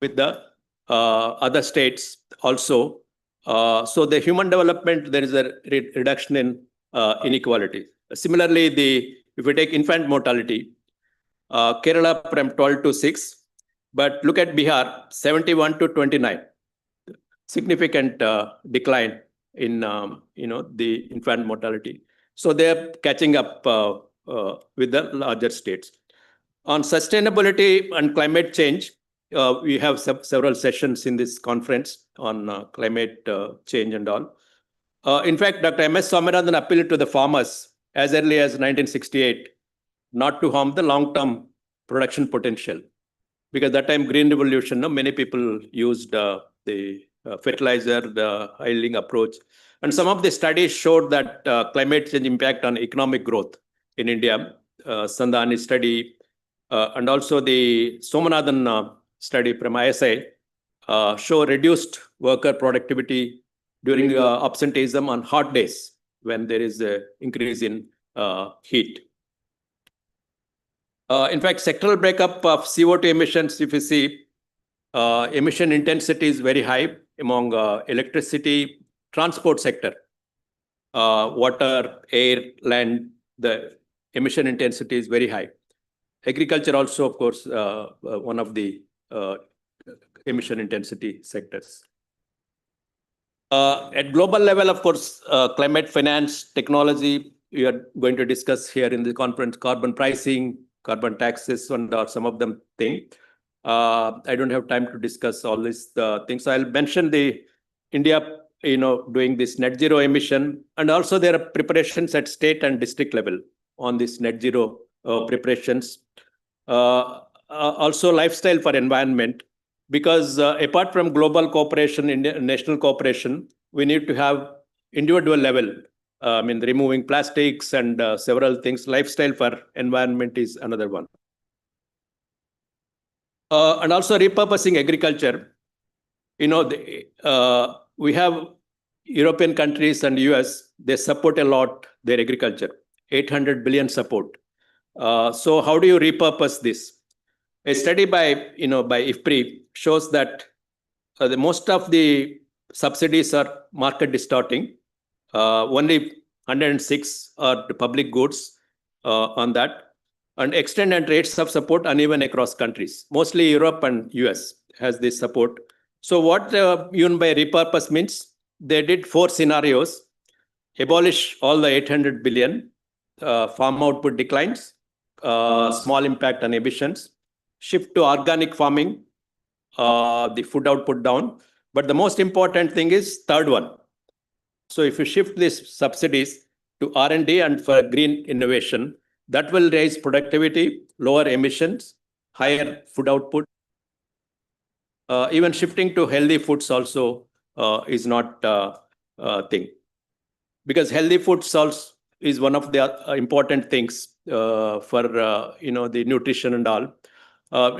with the other states also. So the human development, there is a reduction in inequality. Similarly, if we take infant mortality, Kerala from 12 to 6, but look at Bihar, 71 to 29. Significant decline in the infant mortality. So they are catching up with the larger states. On sustainability and climate change, we have several sessions in this conference on climate change and all. In fact, Dr. M.S. Swaminathan appealed to the farmers as early as 1968 not to harm the long-term production potential. Because that time, Green Revolution, many people used the fertilizer, the high-yielding approach. And some of the studies showed that climate change impact on economic growth in India. Sandhani study, and also the Somanathan study from ISI show reduced worker productivity during absenteeism on hot days when there is an increase in heat. In fact, sectoral breakup of CO2 emissions, if you see, emission intensity is very high among electricity, transport sector, water, air, land, the emission intensity is very high. Agriculture also, of course, one of the emission intensity sectors. At global level, of course, climate finance, technology, we are going to discuss here in the conference, carbon pricing, carbon taxes, and some of them thing. I don't have time to discuss all these things. So I'll mention the India, doing this net zero emission, and also there are preparations at state and district level on this net zero preparations. Also lifestyle for environment, because apart from global cooperation, national cooperation, we need to have individual level. Removing plastics and several things. Lifestyle for environment is another one. And also repurposing agriculture. We have European countries and US, they support a lot their agriculture, 800 billion support. So how do you repurpose this? A study by IFPRI shows that the most of the subsidies are market distorting. Only 106 are the public goods on that, and extent and rates of support uneven across countries. Mostly Europe and US has this support. So what even by repurpose means, they did 4 scenarios: abolish all the 800 billion, farm output declines, small impact on emissions, shift to organic farming, the food output down. But the most important thing is third one. So if you shift these subsidies to R&D and for green innovation, that will raise productivity, lower emissions, higher food output. Even shifting to healthy foods also is not a thing, because healthy foods also is one of the important things for the nutrition and all.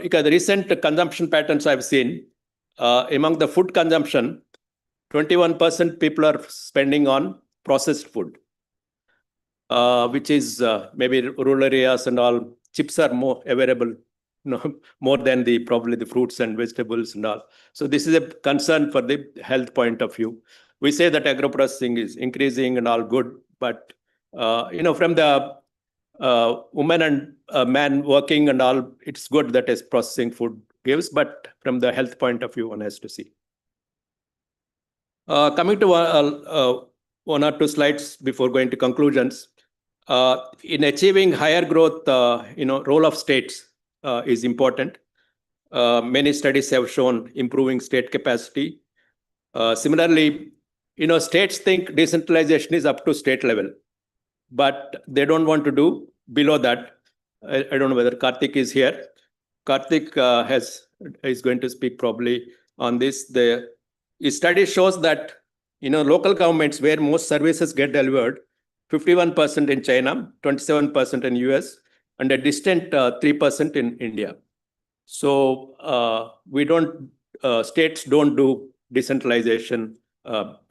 Because the recent consumption patterns I've seen, among the food consumption, 21% people are spending on processed food, which is maybe rural areas and all. Chips are more available, more than probably the fruits and vegetables and all. So this is a concern for the health point of view. We say that agro-processing is increasing and all good, but from the woman and man working and all, it's good that is processing food gives, but from the health point of view, one has to see. Coming to one or two slides before going to conclusions. In achieving higher growth, role of states is important. Many studies have shown improving state capacity. Similarly, states think decentralization is up to state level, but they don't want to do below that. I don't know whether Karthik is here. Karthik is going to speak probably on this. The study shows that local governments where most services get delivered, 51% in China, 27% in US, and a distant 3% in India. So states don't do decentralization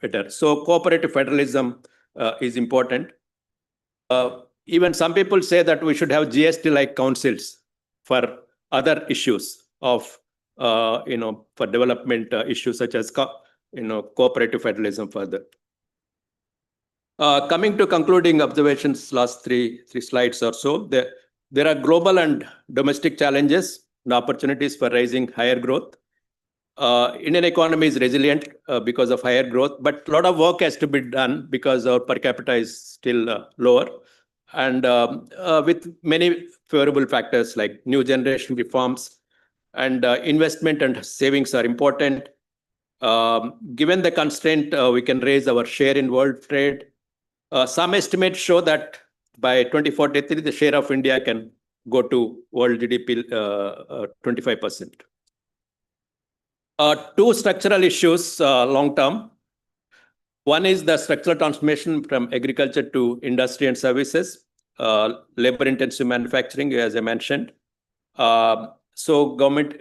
better. So cooperative federalism is important. Even some people say that we should have GST-like councils for other issues of for development issues such as cooperative federalism further. Coming to concluding observations, last three slides or so, there are global and domestic challenges and opportunities for raising higher growth. Indian economy is resilient because of higher growth, but a lot of work has to be done because our per capita is still lower. And with many favorable factors like new generation reforms and investment and savings are important. Given the constraint, we can raise our share in world trade. Some estimates show that by 2043, the share of India can go to world GDP 25%. Two structural issues long term. One is the structural transformation from agriculture to industry and services, labor-intensive manufacturing, as I mentioned. So government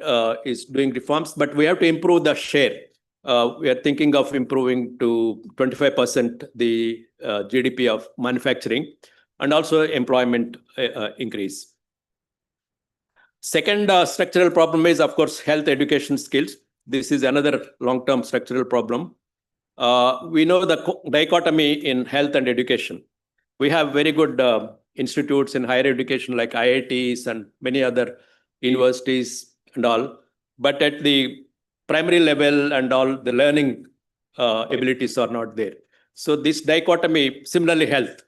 is doing reforms, but we have to improve the share. We are thinking of improving to 25% the GDP of manufacturing, and also employment increase. Second structural problem is, of course, health education skills. This is another long-term structural problem. We know the dichotomy in health and education. We have very good institutes in higher education like IITs and many other universities and all, but at the primary level and all, the learning abilities are not there. So this dichotomy, similarly health,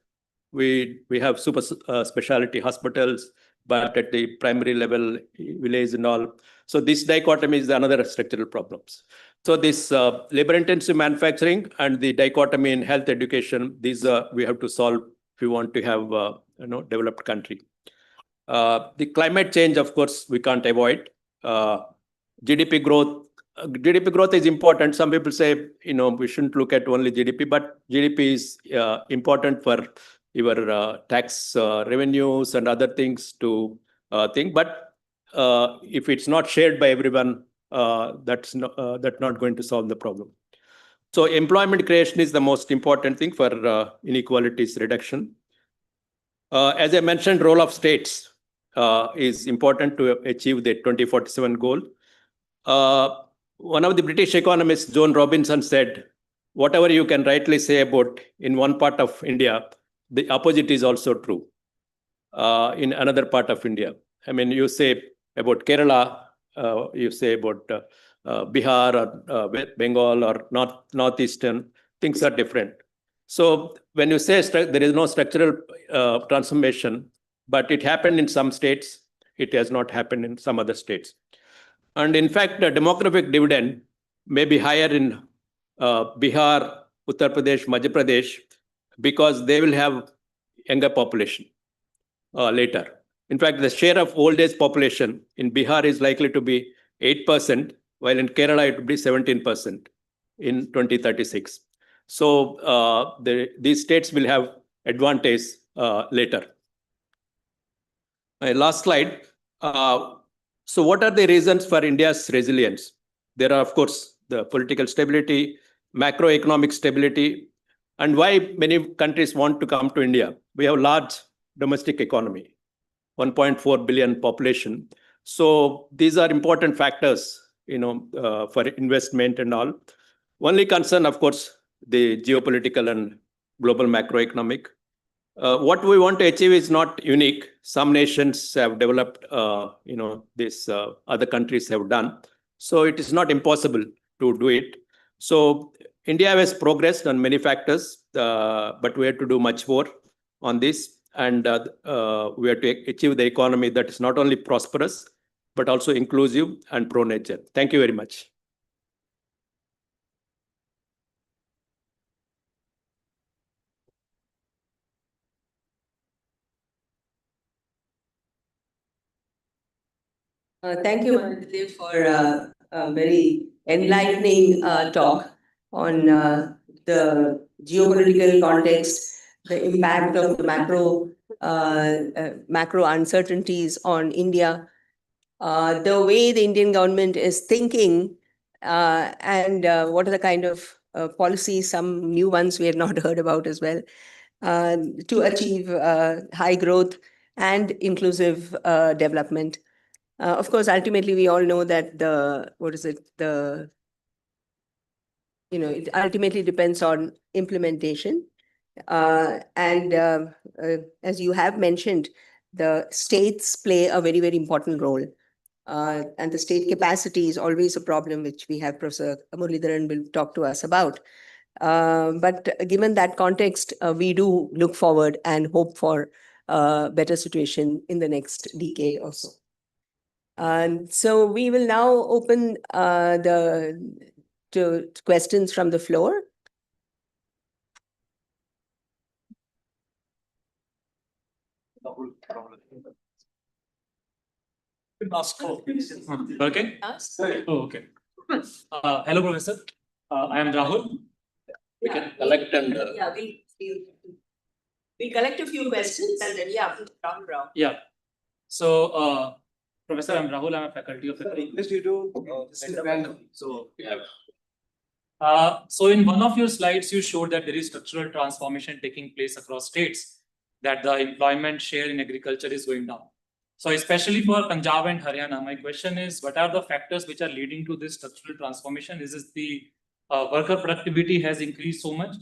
we have super specialty hospitals, but at the primary level, village and all. So this dichotomy is another structural problems. So this labor-intensive manufacturing and the dichotomy in health education, these we have to solve if we want to have developed country. The climate change, of course, we can't avoid. GDP growth. GDP growth is important. Some people say, we shouldn't look at only GDP, but GDP is important for your tax revenues and other things to think. But if it's not shared by everyone, that's not going to solve the problem. So employment creation is the most important thing for inequalities reduction. As I mentioned, role of states is important to achieve the 2047 goal. One of the British economists, John Robinson, said, whatever you can rightly say about in one part of India, the opposite is also true in another part of India. I mean, you say about Kerala, you say about Bihar or Bengal or Northeastern, things are different. So when you say there is no structural transformation, but it happened in some states, it has not happened in some other states. And in fact, the demographic dividend may be higher in Bihar, Uttar Pradesh, Madhya Pradesh, because they will have younger population later. In fact, the share of old age population in Bihar is likely to be 8%, while in Kerala it will be 17% in 2036. So these states will have advantage later. My last slide. So what are the reasons for India's resilience? There are, of course, the political stability, macroeconomic stability, and why many countries want to come to India. We have large domestic economy, 1.4 billion population. So these are important factors, for investment and all. Only concern, of course, the geopolitical and global macroeconomic. What we want to achieve is not unique. Some nations have developed, this other countries have done. So it is not impossible to do it. So India has progressed on many factors, but we have to do much more on this. And we have to achieve the economy that is not only prosperous, but also inclusive and pro-nature. Thank you very much. Thank you, Mahendra, for a very enlightening talk on the geopolitical context, the impact of the macro uncertainties on India, the way the Indian government is thinking, and what are the kind of policies, some new ones we have not heard about as well, to achieve high growth and inclusive development. Of course, ultimately, we all know that it ultimately depends on implementation. And as you have mentioned, the states play a very, very important role. And the state capacity is always a problem, which we have Professor Muralidharan will talk to us about. But given that context, we do look forward and hope for a better situation in the next decade or so. So we will now open to questions from the floor. Okay. Oh, okay. Hello, Professor. I am Rahul. We can collect and We'll collect a few questions and then round. Yeah. So, Professor, I'm Rahul. I'm a faculty of economics. So in one of your slides, you showed that there is structural transformation taking place across states, that the employment share in agriculture is going down. So especially for Punjab and Haryana, my question is, what are the factors which are leading to this structural transformation? Is it the worker productivity has increased so much?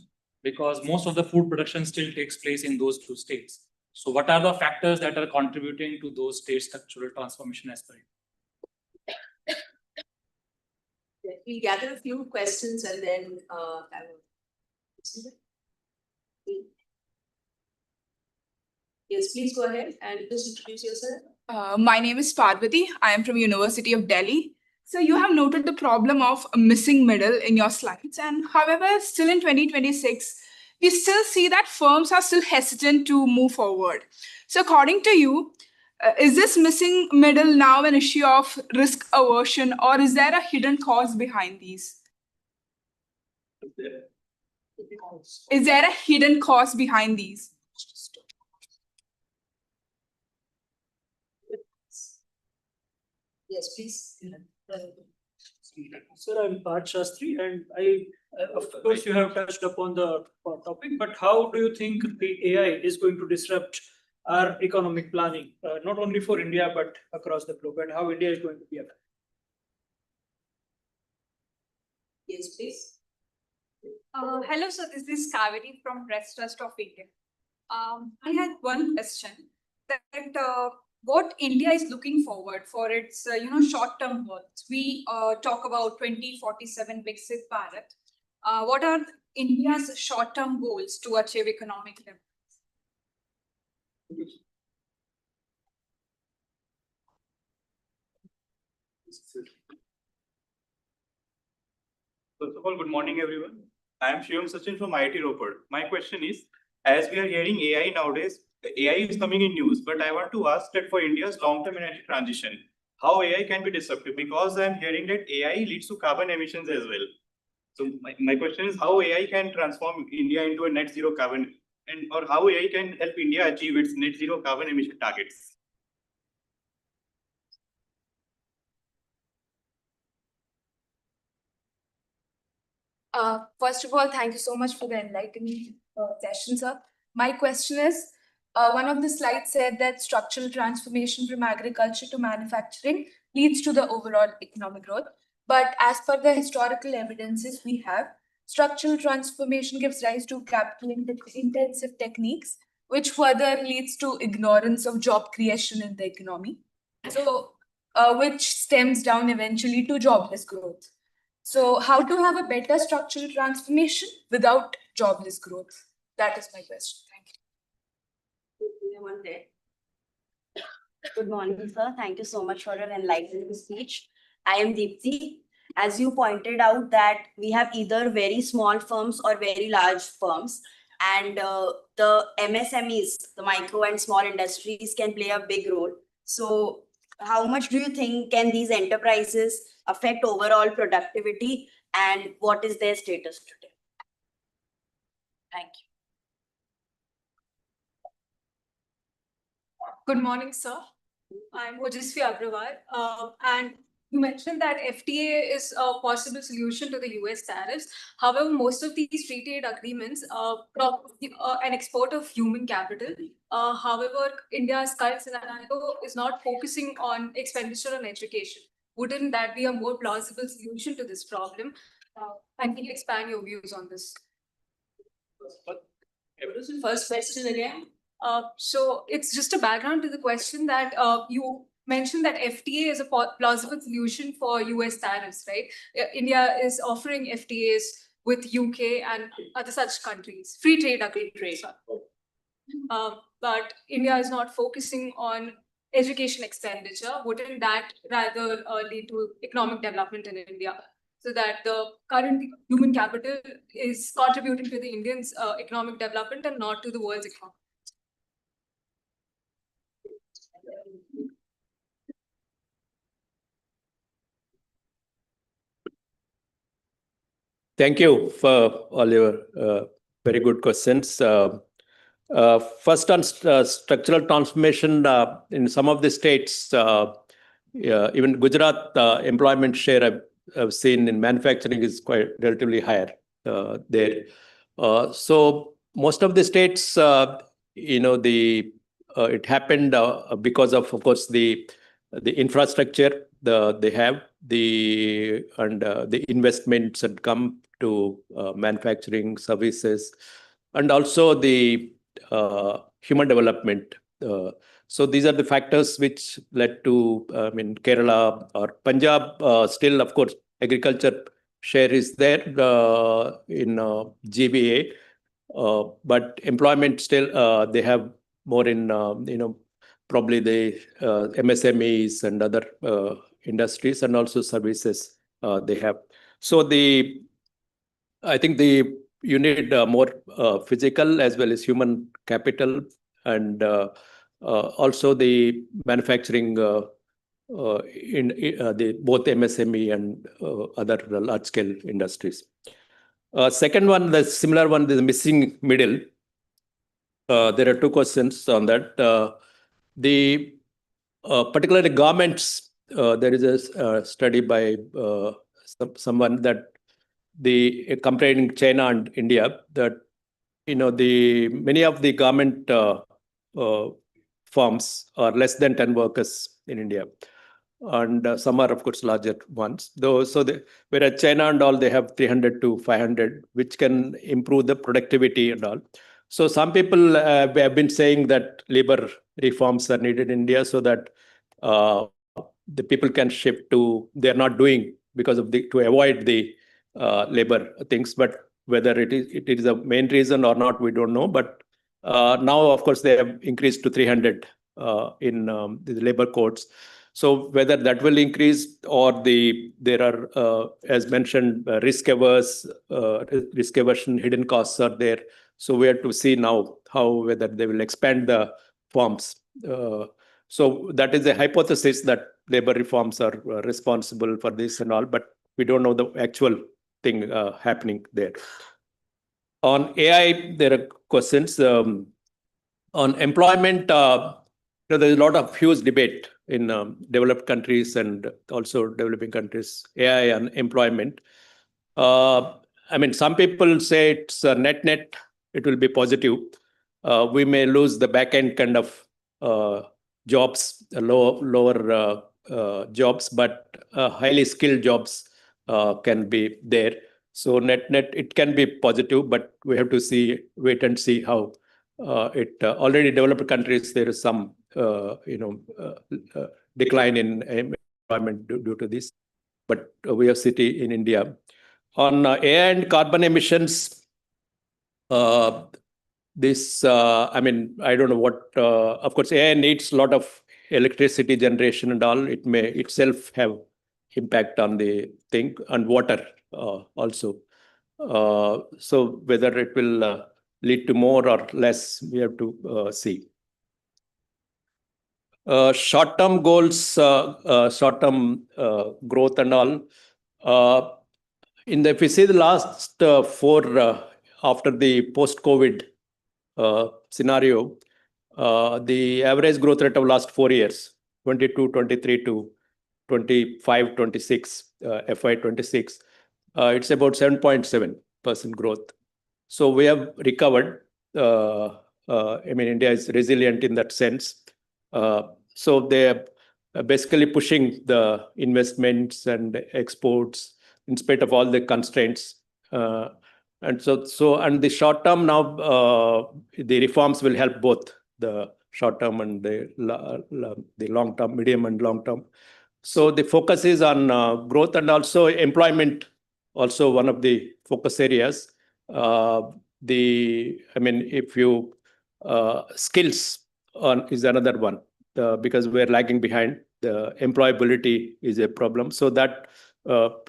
Because most of the food production still takes place in those two states. So what are the factors that are contributing to those states' structural transformation as per you? We'll gather a few questions and then Yes, please go ahead and just introduce yourself. My name is Parvati. I am from University of Delhi. So you have noted the problem of a missing middle in your slides. And however, still in 2026, we still see that firms are still hesitant to move forward. So according to you, is this missing middle now an issue of risk aversion, or is there a hidden cause behind these? Is there a hidden cause behind these? Yes, please. Sir, I'm Parth Shastri, and of course, you have touched upon the topic, but how do you think the AI is going to disrupt our economic planning, not only for India, but across the globe, and how India is going to be affected? Yes, please. Hello, sir. This is Kaveri from Press Trust of India. I had one question that what India is looking forward for its short-term goals. We talk about 2047 Viksit Bharat. What are India's short-term goals to achieve economic development? First of all, good morning, everyone. I am Shivam Sachin from IIT Ropar. My question is, as we are hearing AI nowadays, AI is coming in news, but I want to ask that for India's long-term energy transition, how AI can be disruptive? Because I'm hearing that AI leads to carbon emissions as well. So my question is how AI can transform India into a net zero carbon, or how AI can help India achieve its net zero carbon emission targets. First of all, thank you so much for the enlightening session, sir. My question is, one of the slides said that structural transformation from agriculture to manufacturing leads to the overall economic growth. But as per the historical evidences we have, structural transformation gives rise to capital-intensive techniques, which further leads to ignorance of job creation in the economy. So, which stems down eventually to jobless growth. So how to have a better structural transformation without jobless growth? That is my question. Thank you. Good morning, sir. Thank you so much for your enlightening speech. I am Deepthi. As you pointed out that we have either very small firms or very large firms, and the MSMEs, the micro and small industries, can play a big role. So how much do you think can these enterprises affect overall productivity, and what is their status today? Thank you. Good morning, sir. I'm Ojasvi Agrawal, and you mentioned that FTA is a possible solution to the US tariffs. However, most of these free trade agreements an export of human capital. However, India's current scenario is not focusing on expenditure on education. Wouldn't that be a more plausible solution to this problem? And can you expand your views on this? What was the first question again? So it's just a background to the question that you mentioned that FTA is a plausible solution for US tariffs, right? India is offering FTAs with UK and other such countries, free trade agreements. But India is not focusing on education expenditure. Wouldn't that rather lead to economic development in India? So that the current human capital is contributing to the Indians' economic development and not to the world's economy. Thank you for all your very good questions. First, on structural transformation, in some of the states, even Gujarat, employment share I've seen in manufacturing is quite relatively higher there. So most of the states, it happened because of course, the infrastructure they have, the investments that come to manufacturing services, and also the human development. So these are the factors which led to, Kerala or Punjab. Still, of course, agriculture share is there in GBA, but employment still they have more in probably the MSMEs and other industries and also services they have. So I think you need more physical as well as human capital, and also the manufacturing in the both MSME and other large scale industries. Second one, the similar one, the missing middle. There are two questions on that. Particularly governments, there is a study by someone that comparing China and India, that many of the government firms are less than 10 workers in India, and some are of course larger ones. Whereas China and all, they have 300 to 500, which can improve the productivity and all. So some people have been saying that labor reforms are needed in India so that the people can shift to, they're not doing because of to avoid the labor things. But whether it is a main reason or not, we don't know. But now, of course, they have increased to 300 in the labor codes. So whether that will increase or there are, as mentioned, risk aversion, hidden costs are there. So we have to see now whether they will expand the forms. So that is a hypothesis that labor reforms are responsible for this and all, but we don't know the actual thing happening there. On AI, there are questions. On employment, there's a lot of huge debate in developed countries and also developing countries, AI and employment. I mean, some people say it's net, it will be positive. We may lose the back end kind of jobs, lower jobs, but highly skilled jobs can be there. So net, it can be positive, but we have to wait and see how it. Already developed countries, there is some decline in employment due to this, but we have city in India. On AI and carbon emissions, I mean, I don't know what, of course, AI needs a lot of electricity generation and all. It may itself have impact on the thing, and water also. So whether it will lead to more or less, we have to see. Short-term goals, short-term growth and all. If we see the last four, after the post-COVID scenario, the average growth rate of last 4 years, 22, 23 to 25, 26, FY 26, it's about 7.7% growth. So we have recovered. I mean, India is resilient in that sense. So they are basically pushing the investments and exports in spite of all the constraints. And the short term now, the reforms will help both the short term and the long term, medium and long term. So the focus is on growth and also employment, also one of the focus areas. I mean, if you skills is another one, because we're lagging behind. The employability is a problem. So that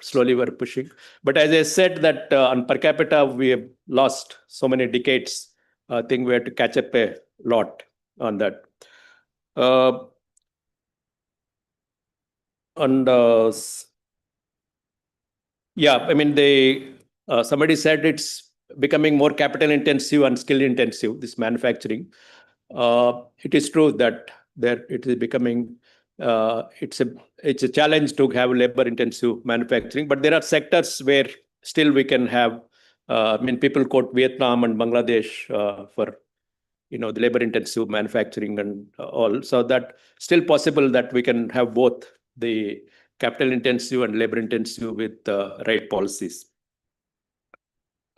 slowly we're pushing. But as I said, that on per capita, we have lost so many decades. I think we have to catch up a lot on that. Yeah, I mean, somebody said it's becoming more capital intensive and skill intensive, this manufacturing. It is true that it is becoming, it's a challenge to have labor intensive manufacturing, but there are sectors where still we can have, I mean, people quote Vietnam and Bangladesh for, the labor intensive manufacturing and all. So that still possible that we can have both the capital intensive and labor intensive with the right policies.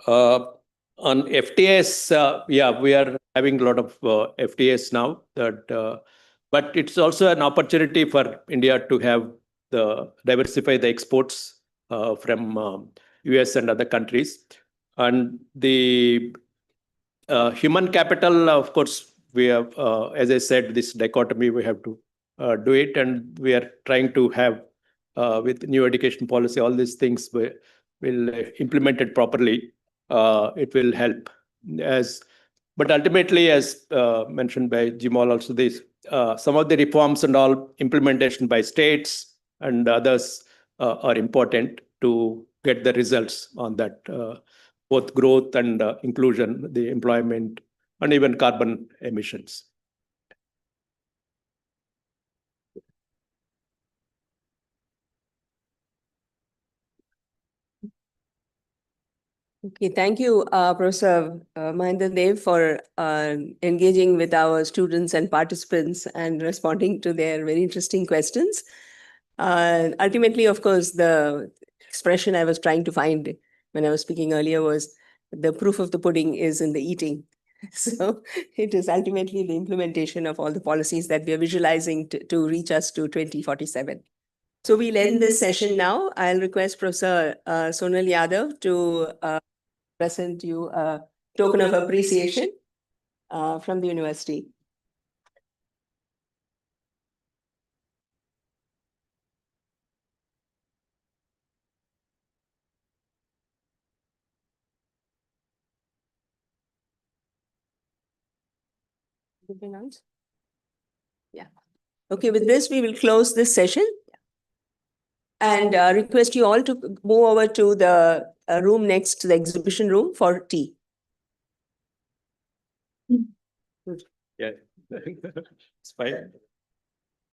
On FTAs, yeah, we are having a lot of FTAs now, but it's also an opportunity for India to have diversify the exports from US and other countries. And the human capital, of course, we have, as I said, this dichotomy, we have to do it. And we are trying to have, with new education policy, all these things will implement it properly. It will help. But ultimately, as mentioned by Jimal also, some of the reforms and all implementation by states and others are important to get the results on that, both growth and inclusion, the employment, and even carbon emissions. Okay, thank you, Professor Mahendra for engaging with our students and participants and responding to their very interesting questions. Ultimately, of course, the expression I was trying to find when I was speaking earlier was the proof of the pudding is in the eating. So it is ultimately the implementation of all the policies that we are visualizing to reach us to 2047. So we'll end this session now. I'll request Professor Sonal Yadav to present you a token of appreciation from the university. Yeah. Okay, with this, we will close this session and request you all to move over to the room next to the exhibition room for tea. Yeah, it's fine.